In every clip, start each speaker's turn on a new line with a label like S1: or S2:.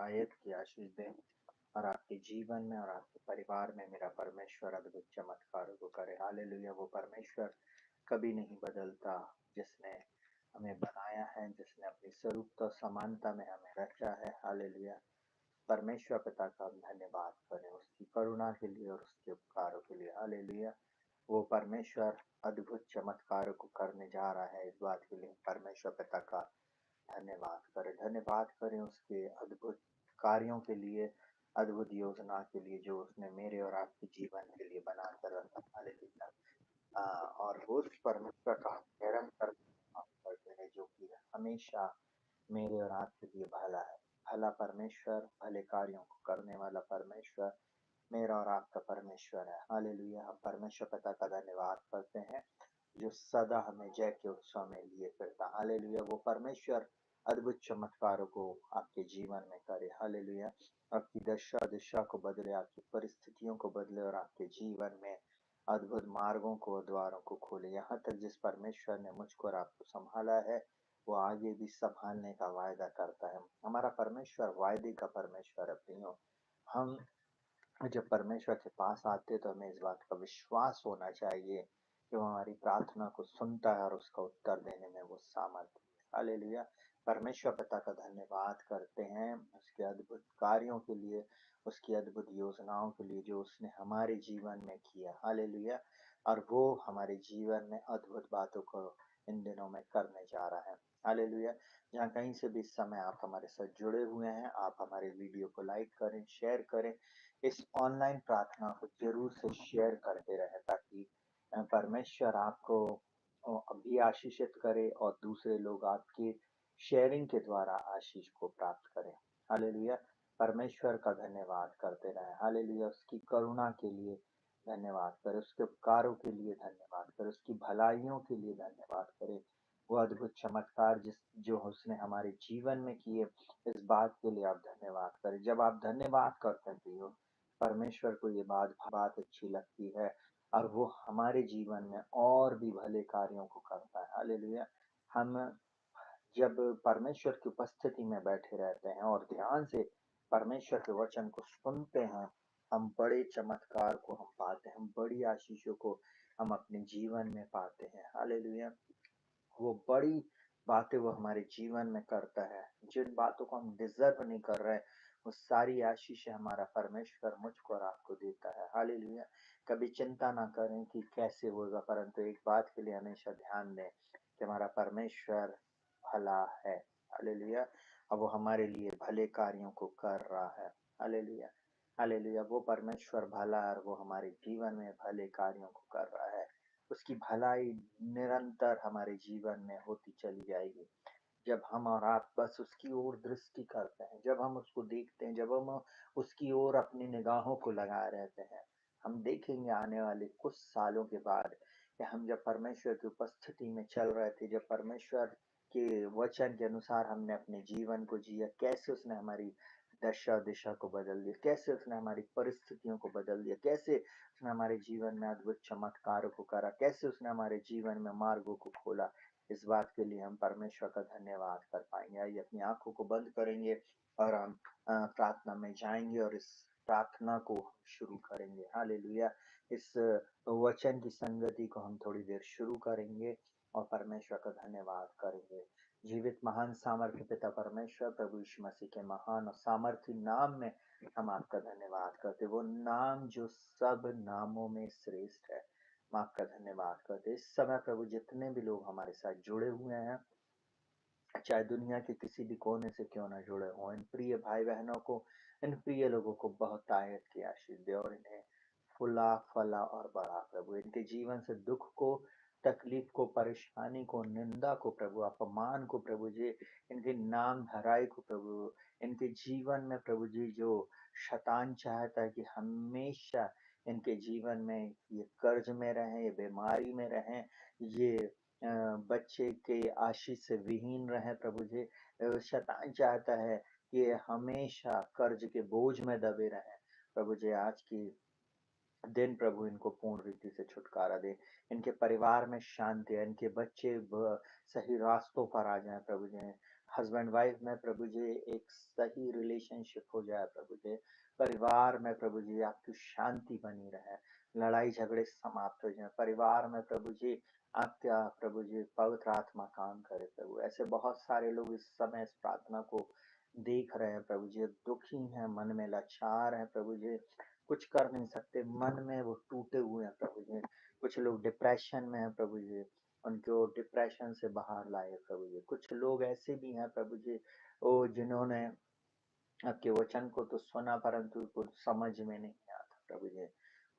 S1: आयत की आशीष दें और आपके जीवन में और आपके परिवार में मेरा परमेश्वर अद्भुत चमत्कारों को करे। हालेलुया। वो परमेश्वर कभी नहीं बदलता जिसने हमें बनाया है, जिसने अपनी स्वरूप और समानता में हमें रचा है। हालेलुया। परमेश्वर पिता का हम धन्यवाद करें उसकी करुणा के लिए और उसके उपकारों के लिए। हालेलुया। वो परमेश्वर अद्भुत चमत्कारों को करने जा रहा है, इस बात के लिए परमेश्वर पिता का धन्यवाद करें। धन्यवाद करें उसके अद्भुत कार्यों के लिए, अद्भुत योजना के लिए जो उसने मेरे और आपके जीवन के लिए बना कर रखा। हालेलुया। और उस परमेश्वर का निरंतर करते हैं जो कि हमेशा मेरे और आपके लिए भला है। भला परमेश्वर, भले कार्यों को करने वाला परमेश्वर मेरा और आपका परमेश्वर है। हालेलुया। हम परमेश्वर पिता का धन्यवाद करते हैं जो सदा हमें जय के उत्सव में लिए फिरता। हालेलुया। वो परमेश्वर अद्भुत चमत्कारों को आपके जीवन में करे। हालेलुया। आपकी दशा दिशा को बदले, आपकी परिस्थितियों को बदले और आपके जीवन में अद्भुत मार्गों को, द्वारों को खोले। यहाँ तक जिस परमेश्वर ने मुझको और आपको संभाला है वो आगे भी संभालने का वायदा करता है। हमारा परमेश्वर वायदे का परमेश्वर है प्रियो। हम जब परमेश्वर के पास आते तो हमें इस बात का विश्वास होना चाहिए कि वो हमारी प्रार्थना को सुनता है और उसका उत्तर देने में वो सामर्थ्य है। हालेलुया। परमेश्वर पिता का धन्यवाद करते हैं उसके अद्भुत कार्यों के लिए, उसकी अद्भुत योजनाओं के लिए जो उसने हमारे जीवन में किया। हालेलुया। और वो हमारे जीवन में अद्भुत बातों को इन दिनों में करने जा रहा है। हालेलुया। जहाँ कहीं से भी इस समय आप हमारे साथ जुड़े हुए हैं, आप हमारे वीडियो को लाइक करें, शेयर करें, इस ऑनलाइन प्रार्थना को जरूर से शेयर करते रहे ताकि परमेश्वर आपको भी आशीषित करे और दूसरे लोग आपके शेयरिंग के द्वारा आशीष को प्राप्त करें। हालेलुया। परमेश्वर का धन्यवाद करते रहे। हालेलुया। उसकी करुणा के लिए धन्यवाद करें, उसके उपकारों के लिए धन्यवाद करें, उसकी भलाइयों के लिए धन्यवाद करें। वो अद्भुत चमत्कार जो उसने हमारे जीवन में किए, इस बात के लिए आप धन्यवाद करें। जब आप धन्यवाद करते हैं प्रियो, परमेश्वर को ये बात अच्छी लगती है और वो हमारे जीवन में और भी भले कार्यों को करता है। हालेलुया। हम जब परमेश्वर की उपस्थिति में बैठे रहते हैं और ध्यान से परमेश्वर के वचन को सुनते हैं, हम बड़े चमत्कार को हम पाते हैं, हम बड़ी आशीषों को हम अपने जीवन में पाते हैं। हालेलुया। वो बड़ी बातें वो हमारे जीवन में करता है, जिन बातों को हम डिजर्व नहीं कर रहे, वो सारी आशीष हमारा परमेश्वर मुझको और आपको देता है। हालेलुया। कभी चिंता ना करें कि कैसे होगा, परंतु एक बात के लिए हमेशा ध्यान दें कि हमारा परमेश्वर भला है। हालेलुया। अब वो हमारे लिए भले कार्यों को कर रहा है। हालेलुया। हालेलुया। वो परमेश्वर भला है और वो हमारे जीवन में भले कार्यों को कर रहा है। उसकी भलाई निरंतर हमारे जीवन में होती चली जाएगी जब हम और आप बस उसकी ओर दृष्टि करते हैं, जब हम उसको देखते हैं, जब हम उसकी ओर अपनी निगाहों को लगाए रहते हैं। हम देखेंगे आने वाले कुछ सालों के बाद कि हम जब परमेश्वर की उपस्थिति में चल रहे थे, जब परमेश्वर के वचन के अनुसार हमने अपने जीवन को जिया, कैसे उसने हमारी दशा दिशा को बदल दिया, कैसे उसने हमारी परिस्थितियों को बदल दिया, कैसे उसने हमारे जीवन में अद्भुत चमत्कारों को करा, कैसे उसने हमारे जीवन में मार्गों को खोला। इस बात के लिए हम परमेश्वर का धन्यवाद कर पाएंगे। आइए अपनी आंखों को बंद करेंगे और हम प्रार्थना में जाएंगे और इस प्रार्थना को शुरू करेंगे। हालेलुया। इस वचन की संगति को हम थोड़ी देर शुरू करेंगे और परमेश्वर का धन्यवाद करेंगे। जीवित महान सामर्थ्य पिता परमेश्वर प्रभु यीशु मसीह के महान और सामर्थ्य नाम में हम आपका धन्यवाद करते। वो नाम जो सब नामों में श्रेष्ठ है, हम आपका धन्यवाद करते। इस समय प्रभु जितने भी लोग हमारे साथ जुड़े हुए हैं, चाहे दुनिया के किसी भी कोने से क्यों ना जुड़े हों, इन प्रिय भाई बहनों को, इन प्रिय लोगों को बहुत आयत की आशीष दे और इन्हें फुला फला और बड़ा प्रभु, इनके जीवन से दुख को, तकलीफ को, परेशानी को, निंदा को प्रभु, अपमान को प्रभु जी, इनके नाम धराई को प्रभु, इनके जीवन में प्रभु जी जो शैतान चाहता है कि हमेशा इनके जीवन में ये कर्ज में रहें, ये बीमारी में रहें, ये बच्चे के आशीष से विहीन रहे प्रभु जी। शैतान चाहता है कि हमेशा कर्ज के बोझ में दबे रहे प्रभु जी। आज की दिन प्रभु इनको पूर्ण रीति से छुटकारा दे, इनके परिवार में शांति है, इनके बच्चे सही रास्तों पर आ जाएं प्रभु जी। हस्बैंड वाइफ में प्रभु जी एक सही रिलेशनशिप हो जाए प्रभु जी। परिवार में प्रभु जी आपकी शांति बनी रहे, लड़ाई झगड़े समाप्त हो जाए परिवार में प्रभु जी। आपका प्रभु जी पवित्र आत्मा काम करे प्रभु। ऐसे बहुत सारे लोग इस समय इस प्रार्थना को देख रहे हैं प्रभु जी, दुखी हैं, मन में लाचार हैं प्रभु जी, कुछ कर नहीं सकते, मन में वो टूटे हुए हैं प्रभु जी। कुछ लोग डिप्रेशन में हैं प्रभु जी, उनको डिप्रेशन से बाहर लाए प्रभु जी। कुछ लोग ऐसे भी हैं प्रभु जी, वो जिन्होंने आपके वचन को तो सुना परंतु कुछ समझ में नहीं आता प्रभु जी।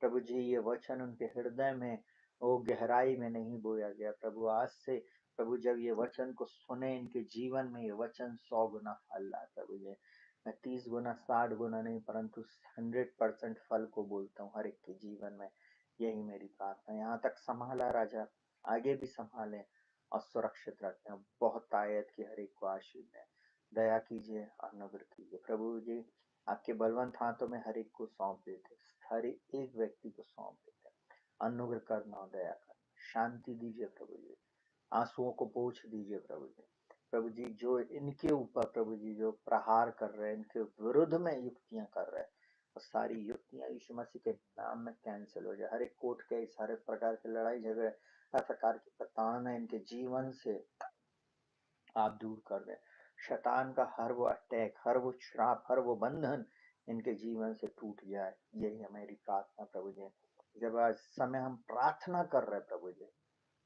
S1: प्रभु जी ये वचन उनके हृदय में वो गहराई में नहीं बोया गया प्रभु। आज से प्रभु जब ये वचन को सुने इनके जीवन में ये वचन 100 गुना फल लाए प्रभु जी। मैं 30 गुना 60 गुना नहीं परंतु 100% फल को बोलता हूँ हर एक के जीवन में। यही मेरी प्रार्थना है। यहाँ तक संभाला राजा, आगे भी संभालें और सुरक्षित रखें। बहुत आयत की हर एक को आशीष दें, दया कीजिए, अनुग्रह कीजिए प्रभु जी। आपके बलवंत हाथों में हर एक को सौंप देते, हर एक व्यक्ति को सौंप देते। अनुग्रह करना और दया करना, शांति दीजिए प्रभु जी, आंसुओं को पोंछ दीजिए प्रभु जी। प्रभु जी जो इनके ऊपर प्रभु जी जो प्रहार कर रहे हैं, इनके विरुद्ध में युक्तियां कर रहे हैं, और सारी युक्तियां यीशु मसीह के नाम में कैंसिल हो जाए। हर एक कोर्ट के सारे प्रकार के लड़ाई झगड़े, हर प्रकार की प्रताड़ना इनके जीवन से आप दूर कर दें। शैतान का हर वो अटैक, हर वो श्राप, हर वो बंधन इनके जीवन से टूट जाए। यही हमारी प्रार्थना प्रभु जी। जब आज समय हम प्रार्थना कर रहे हैं प्रभु जी,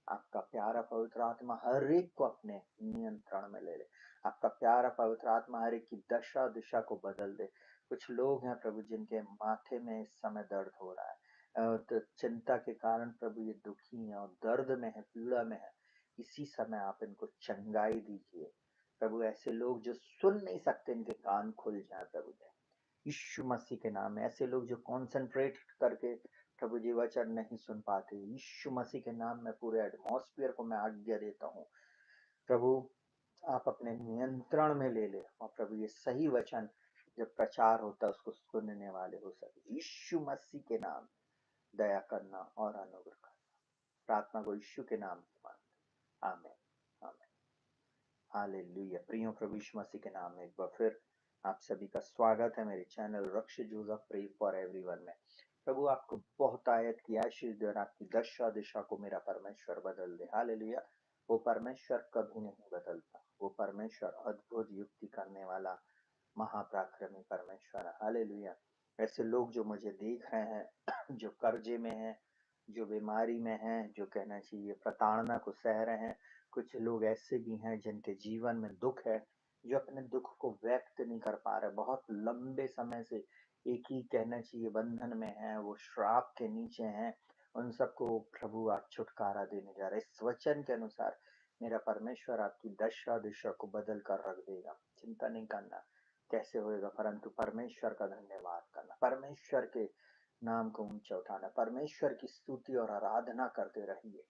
S1: आपका प्यारा पवित्र आत्मा हर एक को अपने नियंत्रण में ले ले। आपका प्यारा पवित्र आत्मा हर एक की दशा दिशा को बदल दे। कुछ लोग हैं प्रभु जिनके माथे में इस समय दर्द हो रहा है, तो चिंता के कारण प्रभु ये दुखी है और दर्द में है, पीड़ा में है। इसी समय आप इनको चंगाई दीजिए प्रभु। ऐसे लोग जो सुन नहीं सकते, इनके कान खुल जाए प्रभु जी, यीशु मसीह के नाम में। ऐसे लोग जो कॉन्सेंट्रेट करके प्रभु जी वचन नहीं सुन पाते, यीशु मसीह के नाम में पूरे एटमॉस्फेयर को मैं आज्ञा देता हूँ प्रभु, आप अपने नियंत्रण में ले ले। और प्रभु ये सही वचन जब प्रचार होता है उसको सुनने वाले हो सके। यीशु मसीह के नाम दया करना और अनुग्रह करना। प्रार्थना को यीशु के नाम से मांगते, आमीन आमीन, हालेलुया। प्रियो प्रभु यीशु मसीह के नाम में एक बार फिर आप सभी का स्वागत है मेरे चैनल रक्ष जोसेफ प्रे फॉर एवरीवन में। प्रभु आपको बहुत आयत की आशीष दे और आपकी दशा दिशा को मेरा परमेश्वर बदल दे। हालेलुया। वो परमेश्वर कभी नहीं बदलता, वो परमेश्वर अद्भुत युक्ति करने वाला महापराक्रमी परमेश्वर है। हालेलुया। ऐसे लोग जो मुझे देख रहे हैं, जो कर्जे में हैं, जो बीमारी में हैं, जो कहना चाहिए प्रताड़ना को सह रहे हैं, कुछ लोग ऐसे भी हैं जिनके जीवन में दुख है, जो अपने दुख को व्यक्त नहीं कर पा रहे, बहुत लंबे समय से एक ही कहना चाहिए बंधन में है, वो श्राप के नीचे हैं। उन सबको प्रभु आप छुटकारा देने जा रहे। इस वचन के अनुसार मेरा परमेश्वर आपकी दशा दिशा को बदल कर रख देगा। चिंता नहीं करना कैसे होएगा, परंतु परमेश्वर का धन्यवाद करना, परमेश्वर के नाम को ऊंचा उठाना, परमेश्वर की स्तुति और आराधना करते रहिए।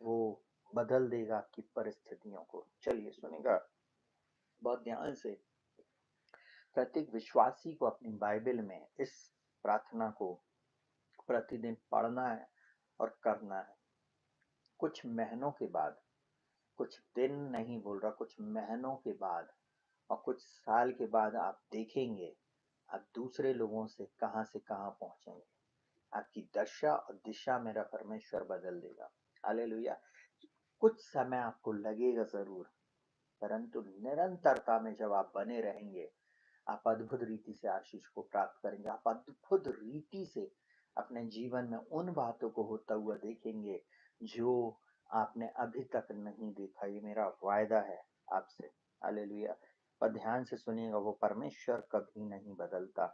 S1: वो बदल देगा आपकी परिस्थितियों को। चलिए सुनेगा बहुत ध्यान से। प्रत्येक विश्वासी को अपनी बाइबल में इस प्रार्थना को प्रतिदिन पढ़ना है और करना है। कुछ महीनों के बाद, कुछ दिन नहीं बोल रहा, कुछ महीनों के बाद और कुछ साल के बाद आप देखेंगे आप दूसरे लोगों से कहां पहुंचेंगे। आपकी दशा और दिशा मेरा परमेश्वर बदल देगा। हालेलुया। कुछ समय आपको लगेगा जरूर, परंतु निरंतरता में जब आप बने रहेंगे, आप अद्भुत रीति से आशीष को प्राप्त करेंगे। आप अद्भुत रीति से अपने जीवन में उन बातों को होता हुआ देखेंगे जो आपने अभी तक नहीं देखा। ये मेरा वायदा है आपसे। हालेलुया। पर ध्यान से सुनिएगा, वो परमेश्वर कभी नहीं बदलता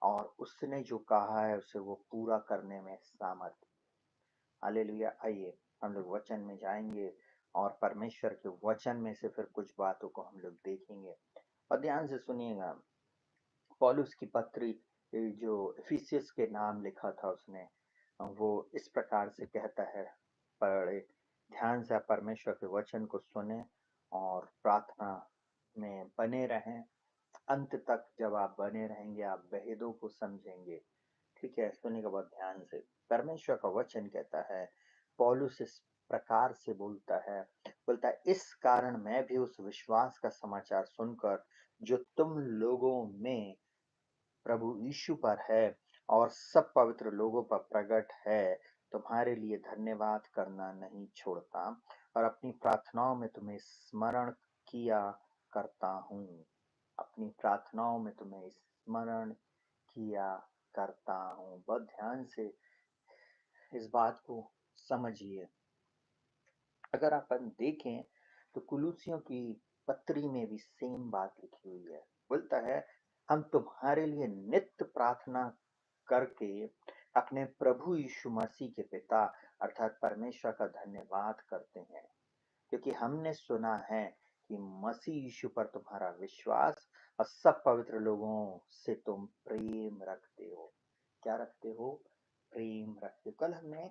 S1: और उसने जो कहा है उसे वो पूरा करने में सामर्थ। हालेलुया। आइए हम लोग वचन में जाएंगे और परमेश्वर के वचन में से फिर कुछ बातों को हम लोग देखेंगे। और ध्यान से सुनिएगा, पौलुस की पत्री जो इफिसियस के नाम लिखा था उसने, वो इस प्रकार से कहता है, पढ़े ध्यान से, आप परमेश्वर के वचन को सुने और प्रार्थना में बने रहें। अंत तक जब आप बने रहेंगे आप भेदों को समझेंगे। ठीक है, सुनिएगा बहुत ध्यान से। परमेश्वर का वचन कहता है, पौलुस इस प्रकार से बोलता है, बोलता है इस कारण मैं भी उस विश्वास का समाचार सुनकर जो तुम लोगों में प्रभु यीशु पर है और सब पवित्र लोगों पर प्रकट है, तुम्हारे लिए धन्यवाद करना नहीं छोड़ता और अपनी प्रार्थनाओं में तुम्हें स्मरण किया करता हूँ। अपनी प्रार्थनाओं में तुम्हें स्मरण किया करता हूँ। बहुत ध्यान से इस बात को समझिए। अगर अपन देखें तो कुलूसियों की पत्री में भी सेम बात लिखी हुई है। बोलता है हम तुम्हारे लिए नित्य प्रार्थना करके अपने प्रभु यीशु मसीह के पिता अर्थात परमेश्वर का धन्यवाद करते हैं, क्योंकि हमने सुना है कि मसीह यीशु पर तुम्हारा विश्वास और सब पवित्र लोगों से तुम प्रेम रखते हो। क्या रखते हो? प्रेम रखते हो। कल हमने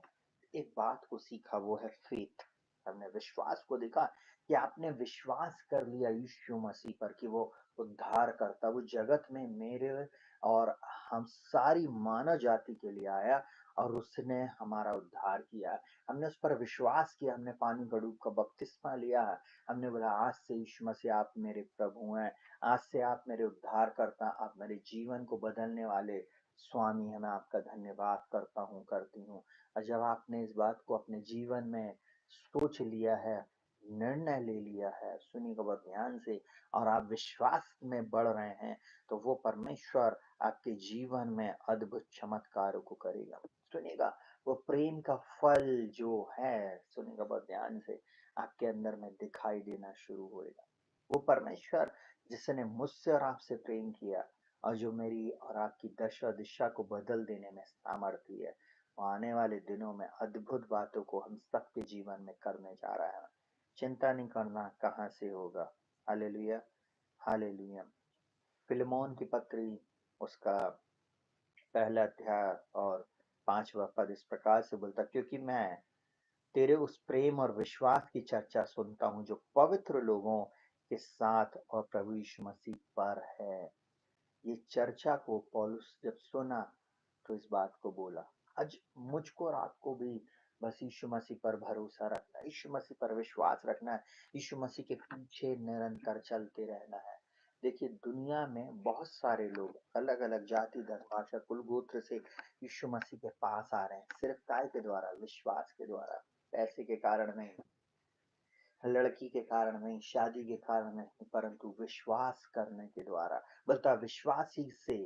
S1: एक बात को सीखा, वो है फेथ। हमने विश्वास को देखा कि आपने विश्वास कर लिया यीशु मसीह पर कि वो उद्धार करता, वो जगत में मेरे और हम सारी मानव जाति के लिए आया और उसने हमारा उद्धार किया। हमने उस पर विश्वास किया, हमने पानी का डूब का बपतिस्मा लिया, हमने बोला आज से यीशु मसीह आप मेरे प्रभु हैं, आज से आप मेरे उद्धार करता, आप मेरे जीवन को बदलने वाले स्वामी हैं, मैं आपका धन्यवाद करता हूँ, करती हूँ। और जब आपने इस बात को अपने जीवन में सोच लिया है, निर्णय ले लिया है, सुनिएगा बहुत ध्यान से, और आप विश्वास में बढ़ रहे हैं, तो वो परमेश्वर आपके जीवन में अद्भुत चमत्कारों को करेगा। सुनिएगा, वो प्रेम का फल जो है, सुनिएगा बहुत ध्यान से, आपके अंदर में दिखाई देना शुरू होएगा। वो परमेश्वर जिसने मुझसे और आपसे प्रेम किया और जो मेरी और आपकी दशा दिशा को बदल देने में सामर्थ्य है, वो आने वाले दिनों में अद्भुत बातों को हम सबके जीवन में करने जा रहा है। चिंता नहीं करना कहाँ से होगा। Hallelujah, hallelujah. फिलेमोन की पत्री उसका पहला अध्याय और 5वां पद इस प्रकार से बोलता, क्योंकि मैं तेरे उस प्रेम और विश्वास की चर्चा सुनता हूँ जो पवित्र लोगों के साथ और प्रभु यीशु मसीह पर है। ये चर्चा को पौलुस जब सुना तो इस बात को बोला। आज मुझको और आपको भी बस यीशु मसीह पर भरोसा रखना है, यीशु मसीह पर विश्वास रखना है, यीशु मसीह के पीछे निरंतर चलते रहना है। देखिए दुनिया में बहुत सारे लोग अलग अलग जाति धर्म भाषा कुल गोत्र से यीशु मसीह के पास आ रहे हैं, सिर्फ काय के द्वारा? विश्वास के द्वारा। पैसे के कारण नहीं, लड़की के कारण नहीं, शादी के कारण नहीं, परंतु विश्वास करने के द्वारा। बता विश्वास ही से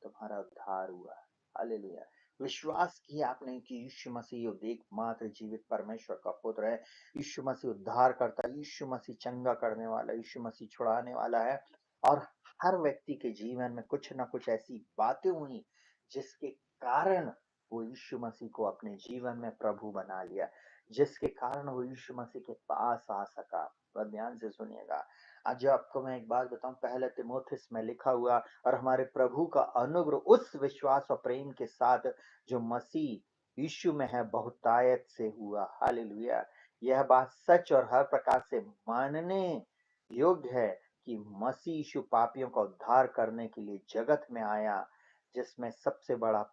S1: तुम्हारा उद्धार हुआ। हालेलुया। विश्वास किया आपने कि यीशु मसीह एकमात्र जीवित परमेश्वर का पुत्र है, यीशु मसीह उद्धार करता, यीशु मसीह चंगा करने वाला, यीशु मसीह छुड़ाने वाला है। और हर व्यक्ति के जीवन में कुछ ना कुछ ऐसी बातें हुई जिसके कारण वो यीशु मसीह को अपने जीवन में प्रभु बना लिया, जिसके कारण वो यीशु मसीह के पास आ सका। तो ध्यान से सुनिएगा। आज आपको मैं एक बात बताऊं, पहले तिमोथियुस में लिखा हुआ और हमारे प्रभु का अनुग्रह उस विश्वास और प्रेम के साथ जो मसीह यीशु में है बहुतायत से हुआ। हालेलुया। यह बात सच और हर प्रकार से मानने योग्य है कि मसीह यीशु पापियों का उद्धार करने के लिए जगत में आया, जिसमें सबसे बड़ा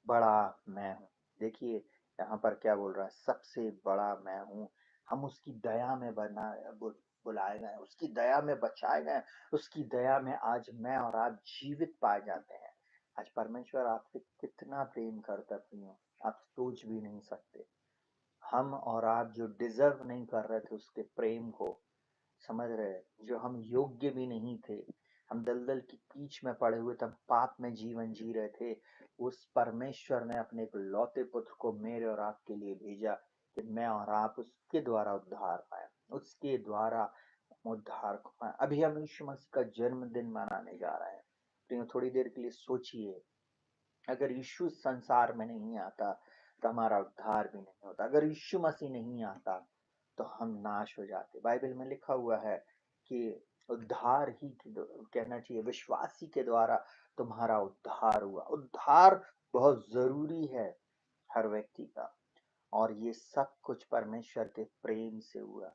S1: बड़ा मैं हूँ। देखिए यहाँ पर क्या बोल रहा है, सबसे बड़ा मैं हूँ। हम उसकी दया में बुलाए गए, उसकी दया में बचाए गए, उसकी दया में आज मैं और आप जीवित पाए जाते हैं। आज परमेश्वर आपसे कितना प्रेम करता प्रियो, आप सोच भी नहीं सकते। हम और आप जो डिजर्व नहीं कर रहे थे उसके प्रेम को, समझ रहे, जो हम योग्य भी नहीं थे, हम दलदल की कीच में पड़े हुए थे, पाप में जीवन जी रहे थे, उस परमेश्वर ने अपने एक लौते पुत्र को मेरे और आपके लिए भेजा कि मैं और आप उसके द्वारा उद्धार पाए, उसके द्वारा उद्धार को पाए। अभी हम यीशु मसीह का जन्मदिन मनाने जा रहे हैं। तो थोड़ी देर के लिए सोचिए, अगर यीशु संसार में नहीं आता तो हमारा उद्धार भी नहीं होता। अगर यीशु मसीह नहीं आता तो हम नाश हो जाते। बाइबल में लिखा हुआ है कि उद्धार ही कहना चाहिए, विश्वास ही के द्वारा तुम्हारा उद्धार हुआ। उद्धार बहुत जरूरी है हर व्यक्ति का, और ये सब कुछ परमेश्वर के प्रेम से हुआ।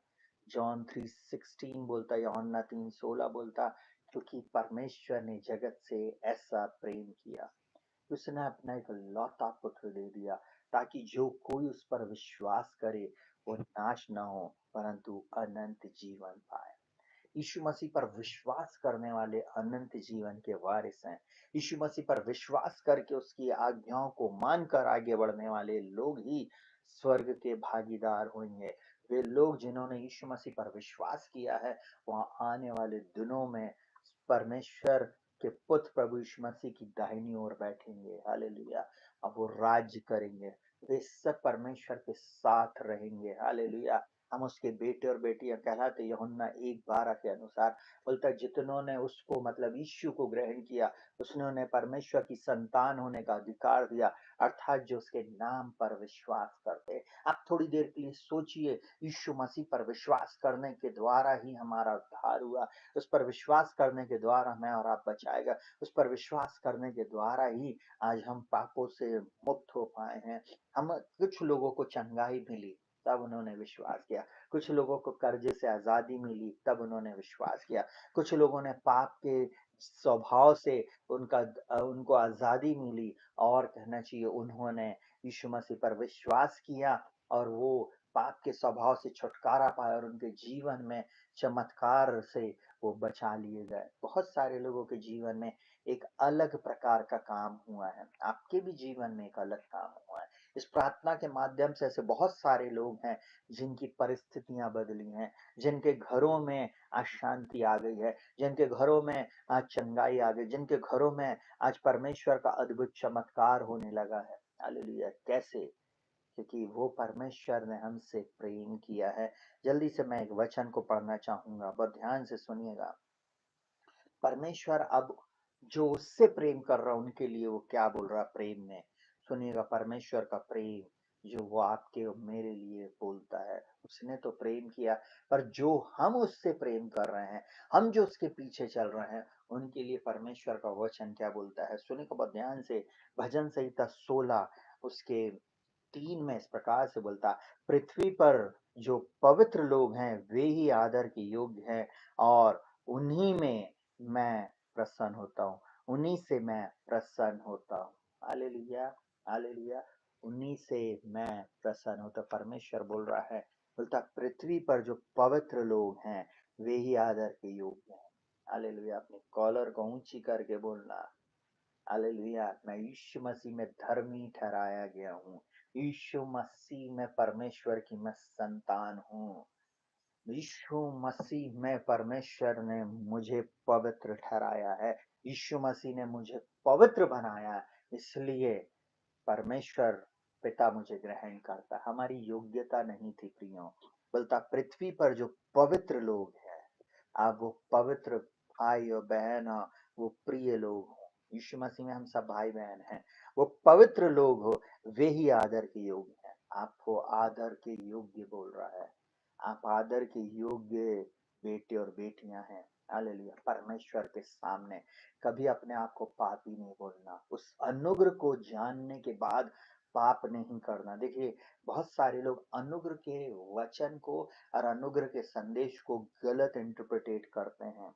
S1: जॉन 3:16 बोलता, यूहन्ना 3:16 बोलता, क्योंकि परमेश्वर ने जगत से ऐसा प्रेम किया, उसने अपना एक लौता पुत्र दे दिया ताकि जो कोई उस पर विश्वास करे वो नाश न हो परंतु अनंत जीवन पाए। यीशु मसीह पर विश्वास करने वाले अनंत जीवन के वारिस हैं। यीशु मसीह पर विश्वास करके उसकी आज्ञाओं को मानकर आगे बढ़ने वाले लोग ही स्वर्ग के भागीदार होंगे। वे लोग जिन्होंने यीशु मसीह पर विश्वास किया है वहां आने वाले दिनों में परमेश्वर के पुत्र प्रभु यीशु मसीह की दाहिनी ओर बैठेंगे। हालेलुया। अब वो राज्य करेंगे। वे सब परमेश्वर के साथ रहेंगे। हालेलुया। हम उसके बेटे और बेटियां कहलाते। यूहन्ना 1:12 के अनुसार बोलता है जितनों ने उसको मतलब यीशु को ग्रहण किया उसने परमेश्वर की संतान होने का अधिकार दिया, अर्थात जो उसके नाम पर विश्वास करते हैं। आप थोड़ी देर के लिए सोचिए, यीशु मसीह पर विश्वास करने के द्वारा ही हमारा उद्धार हुआ। उस पर विश्वास करने के द्वारा मैं और आप बचाएगा। उस पर विश्वास करने के द्वारा ही आज हम पापों से मुक्त हो पाए हैं। हम कुछ लोगों को चंगाई मिली तब उन्होंने विश्वास किया। कुछ लोगों को कर्जे से आजादी मिली तब उन्होंने विश्वास किया। कुछ लोगों ने पाप के स्वभाव से उनको आजादी मिली और कहना चाहिए उन्होंने यीशु मसीह पर विश्वास किया और वो पाप के स्वभाव से छुटकारा पाया और उनके जीवन में चमत्कार से वो बचा लिए गए। बहुत सारे लोगों के जीवन में एक अलग प्रकार का काम हुआ है। आपके भी जीवन में एक अलग काम हुआ है। इस प्रार्थना के माध्यम से ऐसे बहुत सारे लोग हैं जिनकी परिस्थितियां बदली हैं, जिनके घरों में आज शांति आ गई है, जिनके घरों में आज चंगाई आ गई, जिनके घरों में आज परमेश्वर का अद्भुत चमत्कार होने लगा है। हालेलुया। कैसे? क्योंकि वो परमेश्वर ने हमसे प्रेम किया है। जल्दी से मैं एक वचन को पढ़ना चाहूंगा, बहुत ध्यान से सुनिएगा। परमेश्वर अब जो उससे प्रेम कर रहा है उनके लिए वो क्या बोल रहा है प्रेम में। सुनिएगा, परमेश्वर का प्रेम जो वो आपके और मेरे लिए बोलता है। उसने तो प्रेम किया, पर जो हम उससे प्रेम कर रहे हैं, हम जो उसके पीछे चल रहे हैं, उनके लिए परमेश्वर का वचन क्या बोलता है। सुनिएगा बहुत ध्यान से। भजन संहिता 16 उसके 3 में इस प्रकार से बोलता, पृथ्वी पर जो पवित्र लोग हैं वे ही आदर के योग्य हैं और उन्हीं में मैं प्रसन्न होता हूँ। उन्हीं से मैं प्रसन्न होता हूँ। हालेलुया। हालेलुया। उन्हीं से मैं प्रसन्न होता। परमेश्वर बोल रहा है, बोलता पृथ्वी पर जो पवित्र लोग हैं वे ही आदर के योग्य हैं। हालेलुया। अपने कॉलर को ऊंची करके बोलना, हालेलुया। मैं यीशु मसीह में धर्मी ठहराया गया हूँ। यीशु मसीह में परमेश्वर की मैं संतान हूँ। यीशु मसीह में परमेश्वर ने मुझे पवित्र ठहराया है। यीशु मसीह ने मुझे पवित्र बनाया, इसलिए परमेश्वर पिता मुझे ग्रहण करता। हमारी योग्यता नहीं थी प्रियो। बोलता पृथ्वी पर जो पवित्र लोग हैं, आप वो पवित्र भाई और बहन हो, वो प्रिय लोग हो। यीशु मसीह में हम सब भाई बहन हैं। वो पवित्र लोग हो, वे ही आदर के योग्य हैं। आपको आदर के योग्य बोल रहा है। आप आदर के योग्य बेटे और बेटियां हैं। हालेलुया। परमेश्वर के सामने कभी अपने आप को पापी नहीं बोलना। उस अनुग्रह को जानने के बाद पाप नहीं करना। देखिए, बहुत सारे लोग अनुग्रह के वचन को और अनुग्रह के संदेश को गलत इंटरप्रेटेट करते हैं।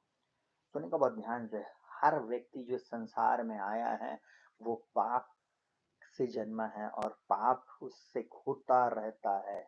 S1: सुनिए का बहुत ध्यान से। हर व्यक्ति जो संसार में आया है वो पाप से जन्मा है और पाप उससे होता रहता है।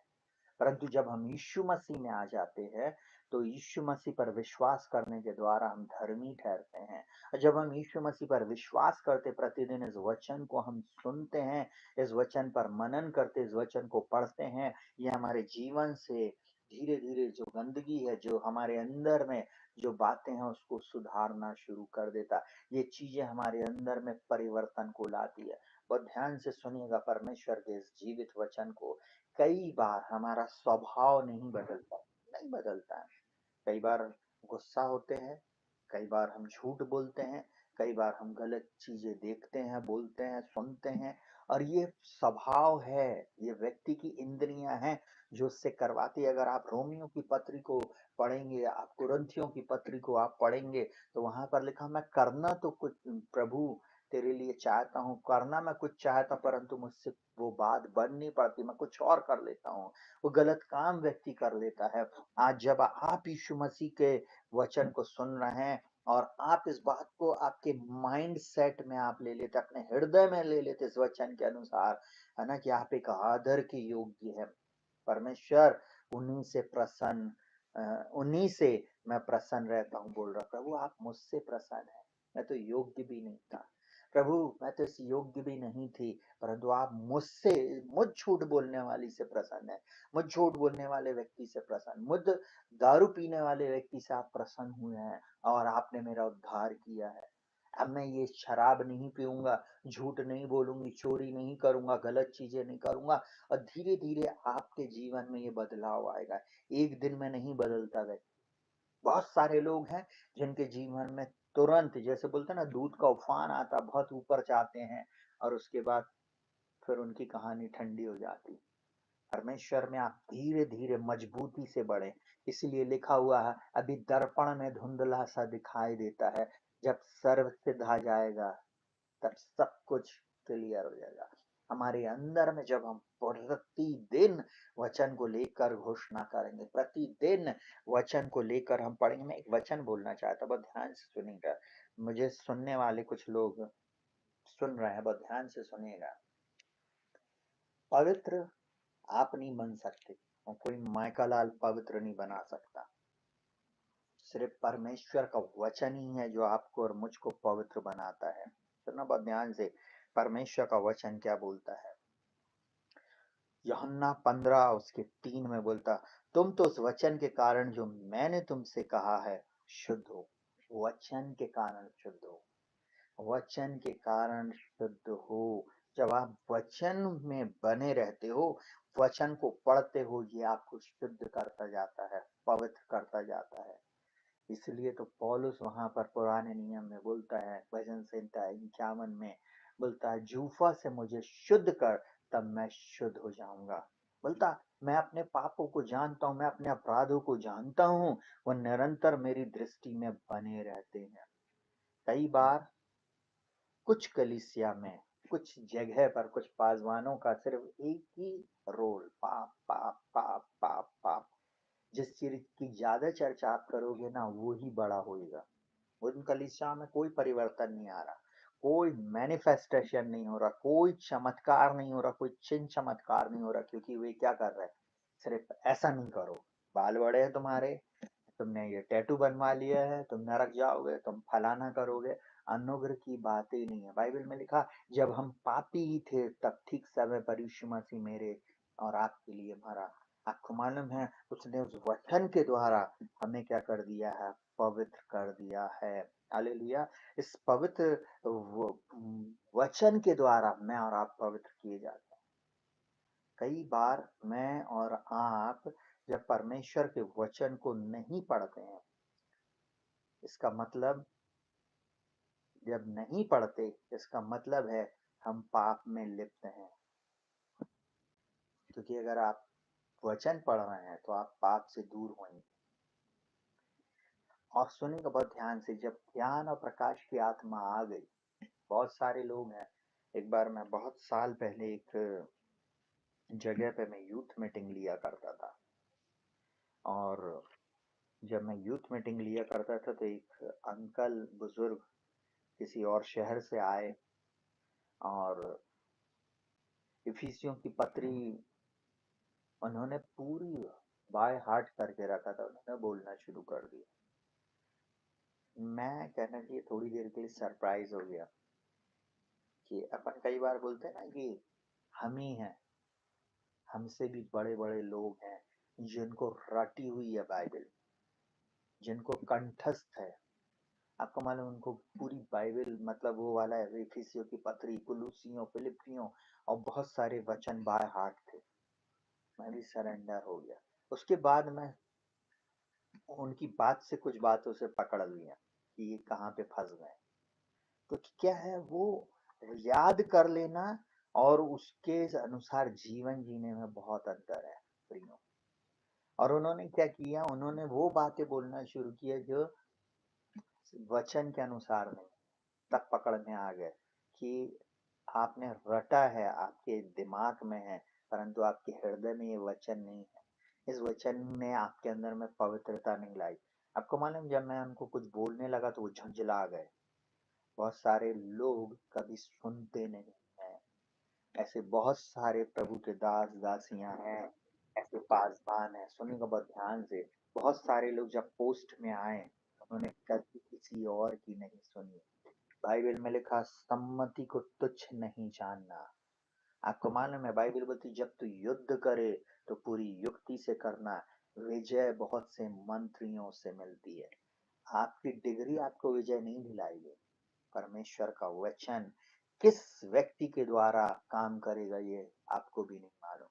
S1: परंतु जब हम यीशु मसीह में आ जाते हैं तो यीशु मसीह पर विश्वास करने के द्वारा हम धर्मी ठहरते हैं। और जब हम यीशु मसीह पर विश्वास करते, प्रतिदिन इस वचन को हम सुनते हैं, इस वचन पर मनन करते, इस वचन को पढ़ते हैं, ये हमारे जीवन से धीरे धीरे जो गंदगी है, जो हमारे अंदर में जो बातें हैं उसको सुधारना शुरू कर देता। ये चीजें हमारे अंदर में परिवर्तन को लाती है। बहुत ध्यान से सुनिएगा परमेश्वर के इस जीवित वचन को। कई बार हमारा स्वभाव नहीं बदलता, नहीं बदलता है। कई बार गुस्सा होते हैं, कई बार हम झूठ बोलते हैं, कई बार हम गलत चीजें देखते हैं, बोलते हैं, सुनते हैं, और ये स्वभाव है, ये व्यक्ति की इंद्रियां हैं जो उससे करवाती है। अगर आप रोमियो की पत्री को पढ़ेंगे, आप कुरिन्थियों की पत्री को आप पढ़ेंगे तो वहां पर लिखा, मैं करना तो कुछ प्रभु तेरे लिए चाहता हूँ, करना मैं कुछ चाहता परंतु मुझसे वो बात बन नहीं पड़ती, मैं कुछ और कर लेता हूँ। वो गलत काम व्यक्ति कर लेता है। आज जब आप यीशु मसीह के वचन को सुन रहे हैं, और आप इस बात को आपके माइंड सेट में आप ले लेते, अपने हृदय में ले लेते इस वचन के अनुसार, है ना, कि आप एक आदर के योग्य है। परमेश्वर उन्हीं से प्रसन्न, उन्हीं से मैं प्रसन्न रहता हूँ। बोल रहा प्रभु आप मुझसे प्रसन्न है, मैं तो योग्य भी नहीं था प्रभु, मैं तो इस योग्य भी नहीं थी, परंतु आप मुझसे, मुझ झूठ बोलने वाली से प्रसन्न है, मुझ झूठ बोलने वाले व्यक्ति से प्रसन्न, मुझ दारू पीने वाले व्यक्ति से आप प्रसन्न हुए हैं और आपने मेरा उद्धार किया है। अब मैं ये शराब नहीं पीऊंगा, झूठ नहीं बोलूंगी, चोरी नहीं करूंगा, गलत चीजें नहीं करूंगा, और धीरे धीरे आपके जीवन में ये बदलाव आएगा। एक दिन में नहीं बदलता व्यक्ति। बहुत सारे लोग हैं जिनके जीवन में तुरंत, जैसे बोलते हैं ना, दूध का उफान आता, बहुत ऊपर जाते हैं और उसके बाद फिर उनकी कहानी ठंडी हो जाती। परमेश्वर में आप धीरे धीरे मजबूती से बढ़े। इसलिए लिखा हुआ है, अभी दर्पण में धुंधला सा दिखाई देता है, जब सर्व सिद्ध आ जाएगा तब सब कुछ क्लियर हो जाएगा। हमारे अंदर में जब हम प्रतिदिन वचन को लेकर घोषणा करेंगे, प्रतिदिन वचन को लेकर हम पढ़ेंगे। मैं एक वचन बोलना चाहता हूं, बहुत ध्यान से सुनिएगा। मुझे सुनने वाले कुछ लोग सुन रहे हैं, बहुत ध्यान से सुनिएगा। पवित्र आप नहीं बन सकते और कोई माइकालाल पवित्र नहीं बना सकता। सिर्फ परमेश्वर का वचन ही है जो आपको और मुझको पवित्र बनाता है। सुनना बहुत ध्यान से, परमेश्वर का वचन क्या बोलता है। यूहन्ना 15 उसके 3 में बोलता, तुम तो उस वचन के कारण जो मैंने तुमसे कहा है शुद्ध हो। वचन के कारण शुद्ध हो, वचन के कारण शुद्ध हो। जब आप वचन में बने रहते हो, वचन को पढ़ते हो, ये आपको शुद्ध करता जाता है, पवित्र करता जाता है। इसलिए तो पौलुस वहां पर पुराने नियम में बोलता है, भजन संहिता 51 में बोलता है, जूफा से मुझे शुद्ध कर, तब मैं शुद्ध हो जाऊंगा। बोलता, मैं अपने पापों को जानता हूँ, मैं अपने अपराधों को जानता हूँ, वो निरंतर मेरी दृष्टि में बने रहते हैं। कई बार कुछ कलीसिया में, कुछ जगह पर, कुछ पासवानों का सिर्फ एक ही रोल, पाप पाप पाप पाप पाप। जिस चीज की ज्यादा चर्चा आप करोगे ना, वो ही बड़ा होएगा। उन कलीसिया में कोई परिवर्तन नहीं आ रहा, कोई मैनिफेस्टेशन नहीं हो रहा, कोई चमत्कार नहीं हो रहा, कोई चिन्ह चमत्कार नहीं हो रहा, क्योंकि वे क्या कर रहे हैं, सिर्फ ऐसा नहीं करो, बाल बड़े हैं तुम्हारे, तुमने ये टैटू बनवा लिया है, तुम नरक जाओगे, तुम फलाना करोगे। अनुग्रह की बात ही नहीं है। बाइबल में लिखा, जब हम पापी ही थे तब ठीक समय पर यीशु मसीह मेरे और आपके लिए मरा। आपको मालूम है, उसने उस वचन के द्वारा हमें क्या कर दिया है, पवित्र कर दिया है। हालेलुया। इस पवित्र वचन के द्वारा मैं और आप पवित्र किए जाते हैं। कई बार मैं और आप जब परमेश्वर के वचन को नहीं पढ़ते हैं, इसका मतलब, जब नहीं पढ़ते, इसका मतलब है हम पाप में लिप्त हैं। क्योंकि अगर आप वचन पढ़ रहे हैं तो आप पाप से दूर होंगे। और सुनिएगा बहुत ध्यान से, जब ज्ञान और प्रकाश की आत्मा आ गई, बहुत सारे लोग हैं। एक बार मैं बहुत साल पहले एक जगह पे मैं यूथ मीटिंग लिया करता था, और जब मैं यूथ मीटिंग लिया करता था तो एक अंकल बुजुर्ग किसी और शहर से आए और इफिसियों की पत्री उन्होंने पूरी बाय हार्ट करके रखा था, उन्होंने बोलना शुरू कर दिया। मैं कहना चाहिए थोड़ी देर के लिए सरप्राइज हो गया कि अपन कई बार बोलते हैं ना कि हम ही हैं, हमसे भी बड़े बड़े लोग हैं जिनको रटी हुई है बाइबल, जिनको कंठस्थ है। आपको मालूम, उनको पूरी बाइबल, मतलब वो वाला है, इफिसियों की पत्री, कुलूसियों, फिलिपियों और बहुत सारे वचन बाय हार्ट थे। मैं भी सरेंडर हो गया। उसके बाद मैं उनकी बात से कुछ बातों से पकड़ लिया कि ये कहाँ पे फंस गए। तो क्या है वो, याद कर लेना और उसके अनुसार जीवन जीने में बहुत अंतर है प्रियो। और उन्होंने क्या किया, उन्होंने वो बातें बोलना शुरू किया जो वचन के अनुसार नहीं। तब पकड़ में आ गए कि आपने रटा है, आपके दिमाग में है, परंतु आपके हृदय में ये वचन नहीं है। इस वचन ने आपके अंदर में पवित्रता नहीं लाई। आपको मालूम, जब मैं उनको कुछ बोलने लगा तो वो झुंझला गए। बहुत सारे लोग कभी सुनते नहीं हैं। ऐसे बहुत सारे प्रभु के दास दासियां हैं, ऐसे पासवान हैं। सुनिएगा बहुत ध्यान से। बहुत सारे लोग जब पोस्ट में आए, उन्होंने कभी किसी और की नहीं सुनी। बाइबल में लिखा, सम्मति को तुच्छ नहीं जानना। आपको मालूम है, बाइबल बोलती जब तू युद्ध करे तो पूरी युक्ति से करना। विजय बहुत से मंत्रियों से मिलती है। आपकी डिग्री आपको विजय नहीं दिलाएगी। परमेश्वर का वचन किस व्यक्ति के द्वारा काम करेगा ये आपको भी नहीं मालूम।